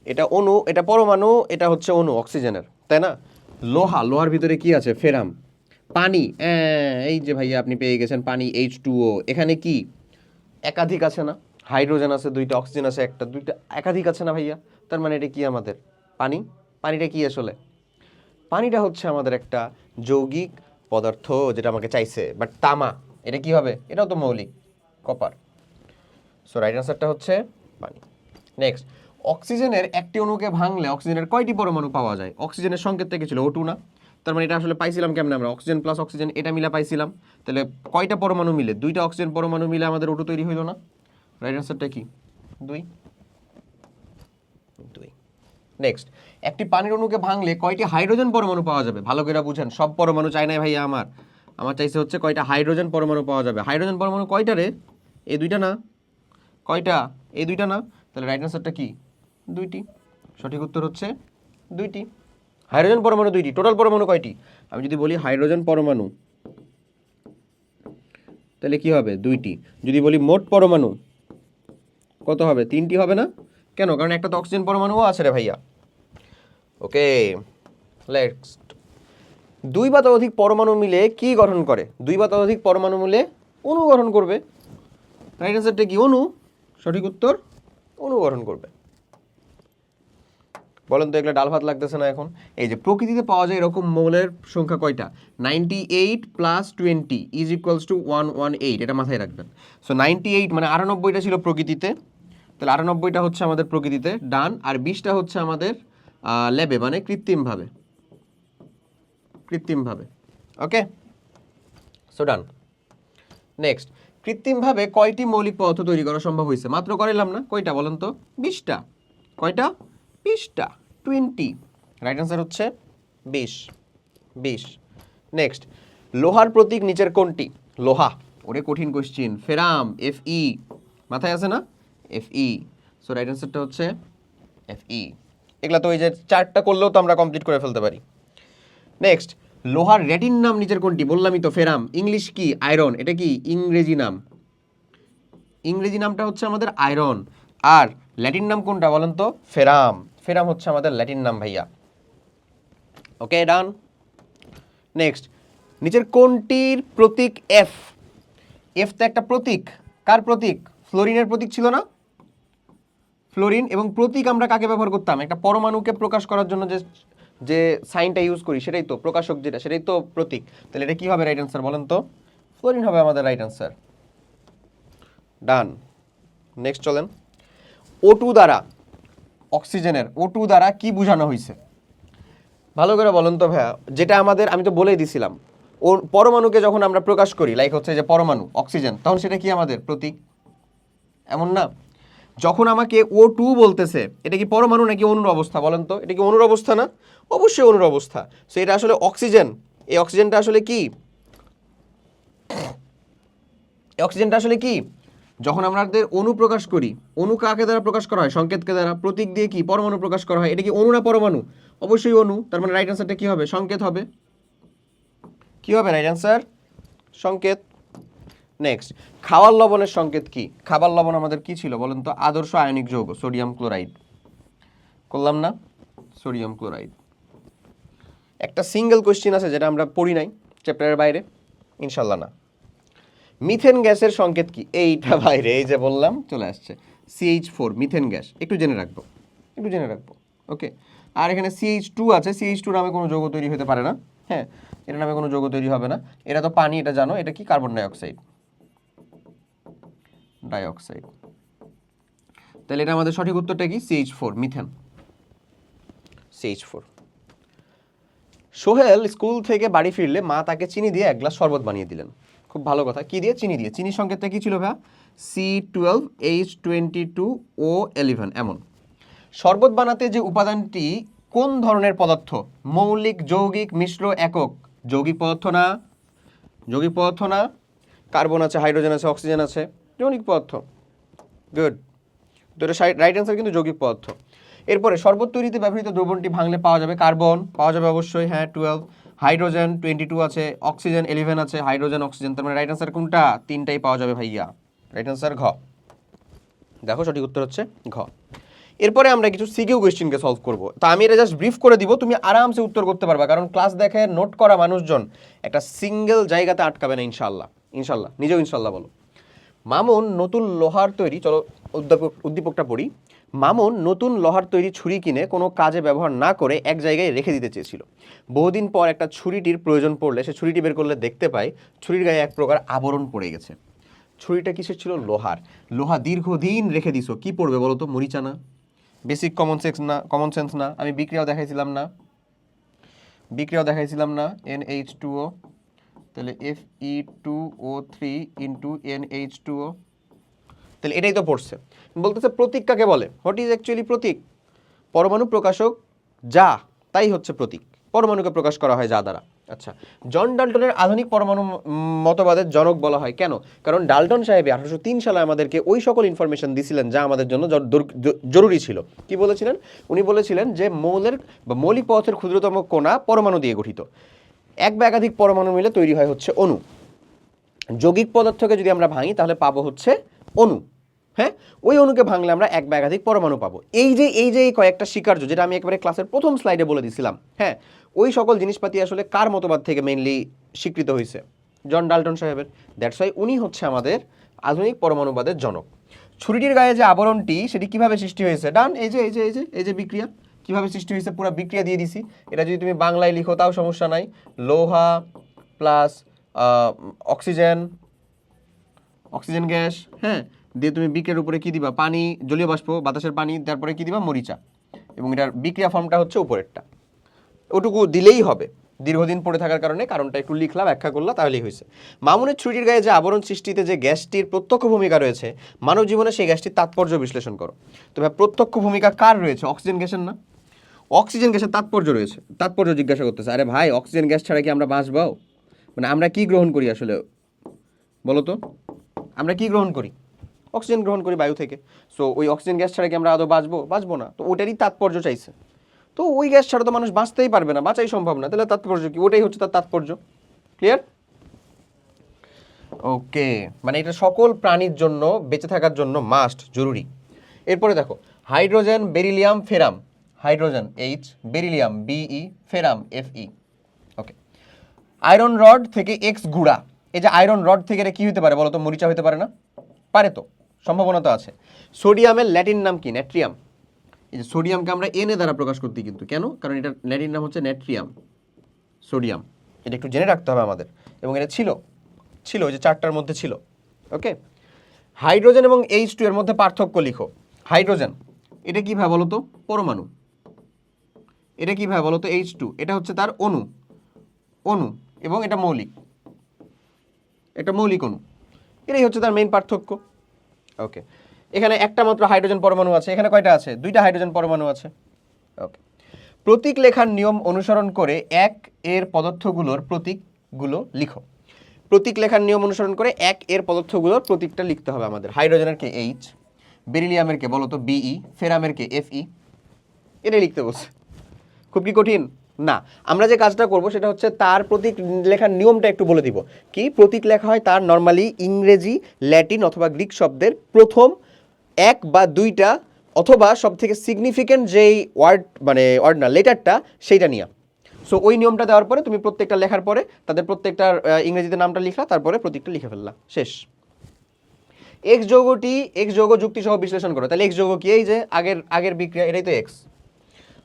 এটা অণু, এটা পরমাণু, এটা হচ্ছে অণু অক্সিজেনের, তাই না? লোহার ভিতরে কি আছে? ফেরাম। পানি, এই যে ভাইয়া আপনি পেয়ে গেছেন পানি, H2O, এখানে কি একাধিক আছে না? হাইড্রোজেন আছে 2টা, অক্সিজেন আছে 1টা, 2টা, একাধিক আছে না ভাইয়া? তার মানে এটা কি আমাদের পানি? পানিটা কি আসলে? পানিটা হচ্ছে আমাদের একটা যৌগিক পদার্থ, যেটা আমাকে চাইছে। বাট তামা, এটা কি হবে? এটাও তো মৌলিক, কপার। সো রাইট আনসারটা হচ্ছে পানি। নেক্সট, অক্সিজেনের একটি অণুকে ভাঙলে অক্সিজেনের কয়টি পরমাণু পাওয়া যায়? অক্সিজেনের সংকেত থেকে ছিল O2 না? তার মানে এটা আসলে পাইছিলাম কেমন? আমরা অক্সিজেন প্লাস অক্সিজেন এটা মিলে পাইছিলাম। তাহলে কয়টা পরমাণু মিলে? 2টা অক্সিজেন পরমাণু মিলে আমাদের O2 তৈরি হইল না? রাইট আনসারটা কি? 2। নেক্সট, একটি পানির অণুকে ভাঙলে কয়টি হাইড্রোজেন পরমাণু পাওয়া যাবে? ভালো করে বুঝেন, সব পরমাণু চাই নাই ভাইয়া, আমার চাইছে হচ্ছে কয়টা হাইড্রোজেন পরমাণু পাওয়া যাবে। হাইড্রোজেন পরমাণু কয়টা রে? এই 2টা না? কয়টা? এই 2টা না? তাহলে রাইট আনসারটা কি? 2টি। সঠিক উত্তর হচ্ছে দুইটি। হাইড্রোজেন পরমাণু দুইটি, টোটাল পরমাণু কয়টি? আমি যদি বলি হাইড্রোজেন পরমাণু তাহলে কি হবে? দুইটি। যদি বলি মোট পরমাণু কত হবে? তিনটি হবে না? কেন? কারণ একটা তো অক্সিজেন পরমাণুও আছে রে ভাইয়া। ওকে, নেক্সট। দুই বা ততোধিক পরমাণু মিলে কি গঠন করে? দুই বা ততোধিক পরমাণু মিলে অণু গঠন করবে। রাইট অ্যান্সারটা কি? অণু। সঠিক উত্তর অণু গঠন করবে। বলেন তো এগুলো ডাল ভাত লাগতেছে না এখন? এই যে প্রকৃতিতে পাওয়া যায় এরকম মৌলের সংখ্যা কয়টা? 98 + 20 = 118, এটা মাথায় রাখবেন। সো 98 মানে 98টা ছিল প্রকৃতিতে, তাহলে 98টা হচ্ছে আমাদের প্রকৃতিতে, ডান। আর 20টা হচ্ছে আমাদের ল্যাবে, মানে কৃত্রিমভাবে। ওকে, সো ডান। নেক্সট, কৃত্রিমভাবে কয়টি মৌলিক পদার্থ তৈরি করা সম্ভব হয়েছে? মাত্র করাইলাম না, কয়টা বলেন তো? 20টা। কয়টা? 20টা, 20। রাইট অ্যান্সার হচ্ছে 20। নেক্সট, লোহার প্রতীক নিচের কোনটি? লোহা, ওরে কঠিন কোশ্চিন। ফেরাম, Fe, মাথায় আছে না? Fe। সো রাইট অ্যান্সারটা হচ্ছে Fe। এগুলা তো ওই যে চারটা করলেও তো আমরা কমপ্লিট করে ফেলতে পারি। নেক্সট, লোহার ল্যাটিন নাম নিচের কোনটি? বললামই তো, ফেরাম। ইংলিশ কি? আয়রন। এটা কি? ইংরেজি নাম। ইংরেজি নামটা হচ্ছে আমাদের আয়রন। আর ল্যাটিন নাম কোনটা বলেন তো? ফেরাম। ফেরাম হচ্ছে আমাদের ল্যাটিন নাম ভাইয়া। ওকে, ডান। নেক্সট, নিচের কোনটির প্রতীক এফ? এফ তো একটা প্রতীক। কার প্রতীক? ফ্লোরিনের প্রতীক ছিল না? ফ্লোরিন। এবং প্রতীক আমরা কাকে ব্যবহার করতাম? একটা পরমাণুকে প্রকাশ করার জন্য যে যে সাইনটা ইউজ করি সেটাই তো প্রকাশক, যেটা সেটাই তো প্রতীক। তাহলে এটা কি হবে রাইট অ্যান্সার বলেন তো? ফ্লোরিন হবে আমাদের রাইট অ্যান্সার। ডান। নেক্সট চলেন, O2 দ্বারা, অক্সিজেনের O2 দ্বারা কি বোঝানো হয়েছে? ভালো করে বলেন তো ভাইয়া। যেটা আমাদের, আমি তো বলেই দিছিলাম, ও পরমাণুকে যখন আমরা প্রকাশ করি, লাইক হচ্ছে যে পরমাণু অক্সিজেন, তখন সেটা কি আমাদের প্রতীক? এমন না? যখন আমাকে O2 বলতেছে, এটা কি পরমাণু নাকি অণুর অবস্থা বলেন তো? এটা কি অণুর অবস্থা না? অবশ্যই অণুর অবস্থা। সো এটা আসলে অক্সিজেন। এই অক্সিজেনটা আসলে কি? এই অক্সিজেনটা আসলে কি? যখন আমাদের অণু প্রকাশ করি, অণু কাকে দ্বারা প্রকাশ করা হয়? সংকেতকে দ্বারা। প্রতীক দিয়ে কি পরমাণু প্রকাশ করা হয়? এটা কি অণু না পরমাণু? অবশ্যই অণু। তার মানে রাইট অ্যান্সারটা কি হবে? সংকেত হবে। কি হবে রাইট অ্যান্সার? সংকেত। নেক্সট, খাবার লবণের সংকেত কি? খাবার লবণ আমাদের কি ছিল বলেন তো? আদর্শ আয়নিক যৌগ, সোডিয়াম ক্লোরাইড। করলাম না? Sodium chloride. একটা সিঙ্গেল কোশ্চেন আছে যেটা আমরা পড়ি নাই চ্যাপ্টারের বাইরে, ইনশাল্লাহ না। মিথেন গ্যাসের সংকেত কি? এইটা বাইরে, এই যে বললাম চলে আসছে, CH4, মিথেন গ্যাস। একটু জেনে রাখবো। ওকে। আর এখানে CH2 আছে, CH2 নামে কোনো যৌগ তৈরি হতে পারে না। হ্যাঁ, এটা নামে কোনো যৌগ তৈরি হবে না। এটা তো পানি, এটা জানো। এটা কি? Carbon dioxide. তাহলে এটা আমাদের সঠিক উত্তরটা কি? CH4, methane. CH4। Sohel school থেকে বাড়ি ফিরলে মা তাকে চিনি দিয়ে এক গ্লাস শরবত বানিয়ে দিলেন। খুব ভালো কথা। কি দিয়ে? চিনি দিয়ে। চিনির সংকেতটা কি ছিল ভাইয়া? C12H22O11 এমন। শরবত বানাতে যে উপাদানটি কোন ধরনের পদার্থ? মৌলিক, যৌগিক, মিশ্র, একক? যৌগিক পদার্থ না। কার্বন আছে, হাইড্রোজেন আছে, অক্সিজেন আছে, যৌগিক পদার্থ। গুড। তো এটা রাইট অ্যান্সার কিন্তু যৌগিক পদার্থ। এরপরে শরবত তৈরিতে ব্যবহৃত দ্রবণটি ভাঙলে পাওয়া যাবে? কার্বন পাওয়া যাবে অবশ্যই, হ্যাঁ 12, হাইড্রোজেন 22 আছে, অক্সিজেন 11 আছে, হাইড্রোজেন, অক্সিজেন। তার মানে রাইট অ্যান্সার কোনটা? তিনটাই পাওয়া যাবে ভাইয়া। রাইট অ্যান্সার ঘ। দেখো সঠিক উত্তর হচ্ছে ঘ। এরপরে আমরা কিছু সিকিউ কোয়েশ্চেনকে সলভ করব। তা আমি এটা জাস্ট ব্রিফ করে দিব, তুমি আরামসে উত্তর করতে পারবা, কারণ ক্লাস দেখে নোট করা মানুষজন একটা সিঙ্গেল জায়গাতে আটকাবে না ইনশাল্লাহ। নিজেও ইনশাল্লাহ বলো। মামুন নতুন লোহার তৈরি, চলো উদ্দীপকটা পড়ি। মামুন নতুন লোহার তৈরি ছুরি কিনে কোনো কাজে ব্যবহার না করে এক জায়গায় রেখে দিতে চেয়েছিল। বহুদিন পর একটা ছুরিটির প্রয়োজন পড়লে সে ছুরিটি বের করলে দেখতে পায় ছুরির গায়ে এক প্রকার আবরণ পড়ে গেছে। ছুরিটা কিসের ছিল? লোহার। লোহা দীর্ঘদিন রেখে দিছো, কি পড়বে বলো তো? মরিচা না? বেসিক কমন সেন্স না? আমি বিক্রিয়াও দেখাইছিলাম না? NH2O, তাহলে Fe2O3 ইন্টু NH2O, তাহলে এটাই তো পড়ছে। বলতেছে প্রতীক কাকে বলে? হোয়াট ইজ অ্যাকচুয়ালি প্রতীক? পরমাণু প্রকাশক যা, তাই হচ্ছে প্রতীক। পরমাণুকে প্রকাশ করা হয় যা দ্বারা। আচ্ছা, জন ডাল্টনের আধুনিক পরমাণু মতবাদের জনক বলা হয় কেন? কারণ ডাল্টন সাহেব 1803 সালে আমাদেরকে ওই সকল ইনফরমেশন দিছিলেন যা আমাদের জন্য জরুরি ছিল। কি বলেছিলেন? উনি বলেছিলেন যে মৌলের বা মৌলিক পদার্থের ক্ষুদ্রতম কণা পরমাণু দিয়ে গঠিত, এক বা একাধিক পরমাণু মিলে তৈরি হয় হচ্ছে অণু। যৌগিক পদার্থকে যদি আমরা ভাঙি তাহলে পাবো হচ্ছে অণু। হ্যাঁ, ওই অণুকে ভাঙলে আমরা এক বা একাধিক পরমাণু পাবো। এই কয়েকটা স্বীকার্য যেটা আমি একেবারে ক্লাসের প্রথম স্লাইডে বলে দিছিলাম, হ্যাঁ, ওই সকল জিনিসপাতি আসলে কার মতবাদ থেকে মেইনলি স্বীকৃত হয়েছে? জন ডাল্টন সাহেবের। দ্যাটস ওয়াই উনি হচ্ছে আমাদের আধুনিক পরমাণুবাদের জনক। ছুরিটির গায়ে যে আবরণটি সেটি কিভাবে সৃষ্টি হয়েছে? ডান, এই যে বিক্রিয়া কিভাবে সৃষ্টি হয়েছে পুরো বিক্রিয়া দিয়ে দিছি। এটা যদি তুমি বাংলায় লিখো তাও সমস্যা নাই। লোহা প্লাস অক্সিজেন গ্যাস, হ্যাঁ, দিয়ে তুমি বিক্রিয়ার উপরে কি দিবা? পানি, জলীয় বাষ্প, বাতাসের পানি, তারপরে কি দিবা? মরিচা। এবং এটার বিক্রিয়া ফর্মটা হচ্ছে উপরেরটা, ওটুকু দিলেই হবে। দীর্ঘদিন পড়ে থাকার কারণটা একটু লিখলাম, ব্যাখ্যা করলাম, তাহলেই হয়েছে। মামুনের ছুরিটির গায়ে যে আবরণ সৃষ্টিতে যে গ্যাসটির প্রত্যক্ষ ভূমিকা রয়েছে মানব জীবনে, সেই গ্যাসটির তাৎপর্য বিশ্লেষণ করো। তবে প্রত্যক্ষ ভূমিকা কার রয়েছে? অক্সিজেন গ্যাসের না? অক্সিজেন গ্যাসের তাৎপর্য রয়েছে, তাৎপর্য জিজ্ঞাসা করতেছে। আরে ভাই, অক্সিজেন গ্যাস ছাড়া কি আমরা বাঁচবো? মানে আমরা কি গ্রহণ করি আসলে বলো তো? আমরা কি গ্রহণ করি? অক্সিজেন গ্রহণ করি বায়ু থেকে। সো ওই অক্সিজেন গ্যাস ছাড়া কি আমরা আদৌ বাঁচবো না? তো ওটারই তাৎপর্য চাইছে। তো ওই গ্যাস ছাড়া তো মানুষ বাঁচতেই পারবে না, বাঁচাই সম্ভব না, তাহলে তাৎপর্য কি? ওটাই হচ্ছে তার তাৎপর্য। ক্লিয়ার? ওকে, মানে এটা সকল প্রাণীর জন্য বেঁচে থাকার জন্য মাস্ট, জরুরি। এরপরে দেখো, hydrogen, beryllium, ferrum. Hydrogen H, beryllium B E, ferrum F E. Okay, iron rod থেকে এক্স গুড়া। এই যে আয়রন রড থেকে এটা কি হতে পারে বলো তো? মরিচা হতে পারে না? পারে তো, সম্ভাবনা তো আছে। সোডিয়ামের ল্যাটিন নাম কি? নেট্রিয়াম। এই যে সোডিয়ামকে আমরা এন দ্বারা প্রকাশ করতে, কিন্তু কেন? কারণ এটার ল্যাটিন নাম হচ্ছে নেট্রিয়াম। সোডিয়াম, এটা একটু জেনে রাখতে হবে আমাদের। এবং এটা ছিল ওই যে চারটার মধ্যে ছিল। ওকে, হাইড্রোজেন এবং H2 এর মধ্যে পার্থক্য লিখো। হাইড্রোজেন এটা কি ভাবে বলো তো? পরমাণু। এটা কি ভাবে বলো তো? H2 এটা হচ্ছে তার অণু এবং এটা মৌলিক, একটা মৌলিক অণু। এটাই হচ্ছে তার মেইন পার্থক্য। ওকে, এখানে একটা মাত্র হাইড্রোজেন পরমাণু আছে, এখানে কয়টা আছে? দুইটা হাইড্রোজেন পরমাণু আছে। ওকে, প্রতীক লেখার নিয়ম অনুসরণ করে এক এর পদার্থগুলোর প্রতীকগুলো লিখো। প্রতীক লেখার নিয়ম অনুসরণ করে এক এর পদার্থগুলোর প্রতীকটা লিখতে হবে আমাদের। হাইড্রোজেনের কে এইচ, বেরিলিয়ামের কে বলো তো বিই, ফেরামের কে এফই। এটাই লিখতে বলছে। খুব কি কঠিন না? আমরা যে কাজটা করব সেটা হচ্ছে তার প্রতীক লেখার নিয়মটা একটু বলে দিব। কি প্রতীক লেখা হয়? তার নর্মালি ইংরেজি, ল্যাটিন অথবা গ্রিক শব্দের প্রথম এক বা দুইটা অথবা সব থেকে সিগনিফিক্যান্ট যেই ওয়ার্ড না লেটারটা, সেইটা নিয়ে। সো ওই নিয়মটা দেওয়ার পরে তুমি প্রত্যেকটা লেখার পরে তাদের প্রত্যেকটার ইংরেজিতে নামটা লিখলা, তারপরে প্রতীকটা লিখে ফেললা, শেষ। এক্স যৌগ যুক্তি সহ বিশ্লেষণ করো। তাহলে এক্স যৌগ কি? এই যে আগের বিক্রিয়া, এটাই তো এক্স।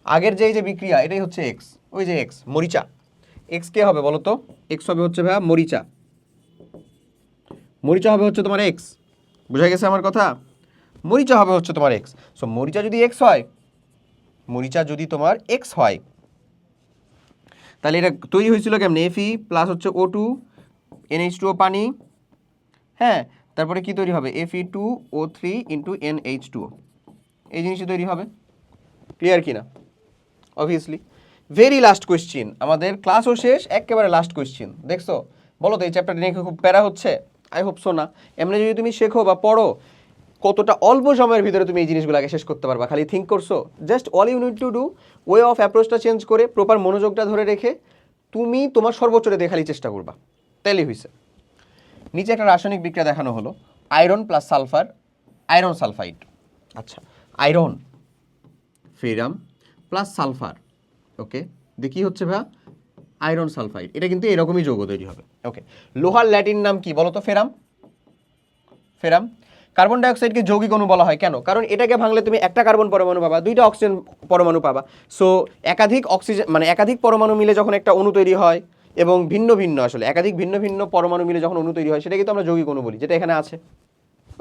আগের যে বিক্রিয়া, এটাই হচ্ছে এক্স। ওই যে এক্স, মরিচা। এক্স কে হবে বলো তো? এক্স হবে হচ্ছে ভাইয়া মরিচা। মরিচা হবে হচ্ছে তোমার এক্স। বুঝা গেছে আমার কথা? মরিচা হবে হচ্ছে তোমার এক্স। সো মরিচা যদি তোমার এক্স হয়, তাহলে এটা তৈরি হয়েছিল কেমনে? Fe প্লাস হচ্ছে O2 NH2O পানি, হ্যাঁ, তারপরে কি তৈরি হবে? Fe2O3 into NH2O। এই জিনিসটা তৈরি হবে। ক্লিয়ার কিনা? অবভিয়াসলি। ভেরি লাস্ট কোয়েশ্চিন, আমাদের ক্লাসও শেষ, একেবারে লাস্ট কোয়েশ্চিন। দেখছো? বলো তো এই চ্যাপ্টারটা নিয়ে খুব প্যারা হচ্ছে? আই হোপ সো না। এমনি যদি তুমি শেখো বা পড়ো, কতটা অল্প সময়ের ভিতরে তুমি এই জিনিসগুলোকে শেষ করতে পারবা। খালি থিঙ্ক করছো, just all you need to do, way of অ্যাপ্রোচটা চেঞ্জ করে প্রপার মনোযোগটা ধরে রেখে তুমি তোমার সর্বোচ্চটা দিয়ে খালি চেষ্টা করবা, তাইলেই হয়েছে। নিচে একটা রাসায়নিক বিক্রিয়া দেখানো হলো, iron plus sulphur, iron sulphide. আচ্ছা, আয়রন, ফেরাম প্লাস সালফার। ওকে, দেখি হচ্ছে ভাইয়া আয়রন সালফাইড। এটা কিন্তু এরকমই যৌগ তৈরি হবে। ওকে, লোহার ল্যাটিন নাম কি বলো তো? ফেরাম। কার্বন ডাইঅক্সাইডকে যৌগিক অণু বলা হয় কেন? কারণ এটাকে ভাঙলে তুমি একটা কার্বন পরমাণু পাবা, দুইটা অক্সিজেন পরমাণু পাবা। সো একাধিক পরমাণু মিলে যখন একটা অণু তৈরি হয়, এবং একাধিক ভিন্ন ভিন্ন পরমাণু মিলে যখন অণু তৈরি হয়, সেটা কিন্তু আমরা যৌগিক অণু বলি, যেটা এখানে আছে।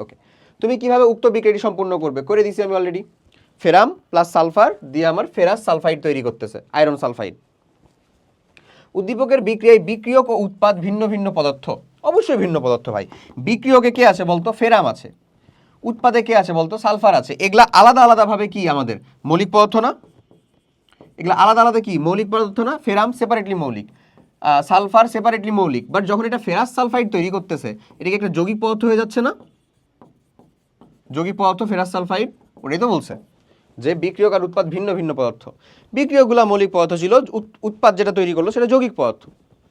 ওকে, তুমি কিভাবে উক্ত বিক্রিয়াটি সম্পূর্ণ করবে? করে দিছি আমি অলরেডি। ফেরাম প্লাস সালফার দিয়ে আমার ফেরাস সালফাইড তৈরি করতেছে, আয়রন সালফাইড। উদ্দীপকের বিক্রিয়ায় বিক্রিয়ক ও উৎপাদ ভিন্ন ভিন্ন পদার্থ। অবশ্যই ভিন্ন পদার্থ ভাই। বিক্রিয়কে কে আছে বলতো? ফেরাম আছে। উৎপাদে কে আছে বলতো? সালফার আছে। এগুলা আলাদা আলাদাভাবে কি আমাদের মৌলিক পদার্থ না? এগুলা আলাদা আলাদা কি মৌলিক পদার্থ না? ফেরাম সেপারেটলি মৌলিক, সালফার সেপারেটলি মৌলিক, বাট যখন এটা ফেরাস সালফাইড তৈরি করতেছে এটা কি একটা যৌগিক পদার্থ হয়ে যাচ্ছে না? যৌগিক পদার্থ ফেরাস সালফাইড, ওটাই তো বলছে যে বিক্রিয়ক আর উৎপাদ ভিন্ন ভিন্ন পদার্থ। বিক্রিয়কগুলো মৌলিক পদার্থ ছিল, উৎপাদ যেটা তৈরি করলো সেটা যৌগিক পদার্থ,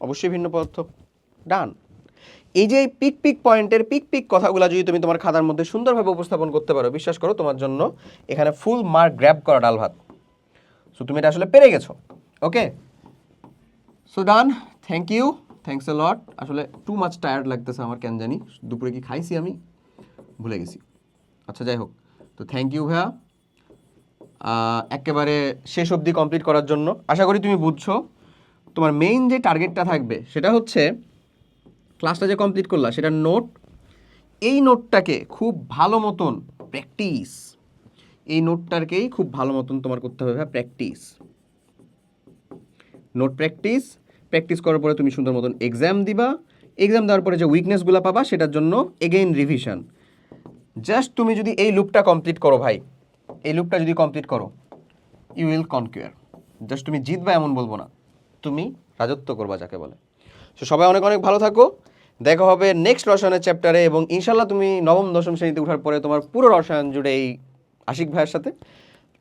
অবশ্যই ভিন্ন পদার্থ। ডান। এই যে পিক পিক পয়েন্টের পিক পিক কথাগুলো যদি তুমি তোমার খাতার মধ্যে সুন্দরভাবে উপস্থাপন করতে পারো, বিশ্বাস করো তোমার জন্য এখানে ফুল মার্ক গ্র্যাব করা ডাল ভাত। সো তুমি এটা আসলে পেরে গেছো। Okay, so done, thank you, thanks a lot. আসলে টু মাচ টায়ার্ড লাগতেছে আমার, কেন জানি দুপুরে কি খাইছি আমি ভুলে গেছি। আচ্ছা যাই হোক, তো থ্যাংক ইউ ভাইয়া একেবারে শেষ অবধি কমপ্লিট করার জন্য। আশা করি তুমি বুঝছো। তোমার মেইন যে টার্গেটটা থাকবে সেটা হচ্ছে ক্লাসটা যে কমপ্লিট করলা সেটা নোট, এই নোটটাকে খুব ভালো মতন প্র্যাকটিস, এই নোটটাকেই খুব ভালো মতন তোমার করতে হবে প্র্যাকটিস। নোট প্র্যাকটিস, প্র্যাকটিস করার পরে তুমি সুন্দর মতন এক্সাম দিবা। এক্সাম দেওয়ার পরে যে উইকনেসগুলো পাবা সেটার জন্য এগেইন রিভিশন। জাস্ট তুমি যদি এই লুপটা কমপ্লিট করো ভাই, এই লুপটা যদি কমপ্লিট করো, ইউ উইল কনকুয়ার। জাস্ট তুমি জিতবা এমন বলবো না, তুমি রাজত্ব করবা যাকে বলে। সো সবাই অনেক অনেক ভালো থাকো, দেখা হবে নেক্সট রসায়নের চ্যাপ্টারে, এবং ইনশাল্লাহ তুমি নবম দশম শ্রেণীতে ওঠার পরে তোমার পুরো রসায়ন জুড়ে এই আশিক ভাইয়ের সাথে।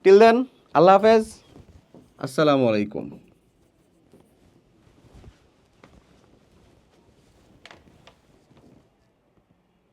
টিল দেন, আল্লাহ হাফেজ, আসসালামু আলাইকুম।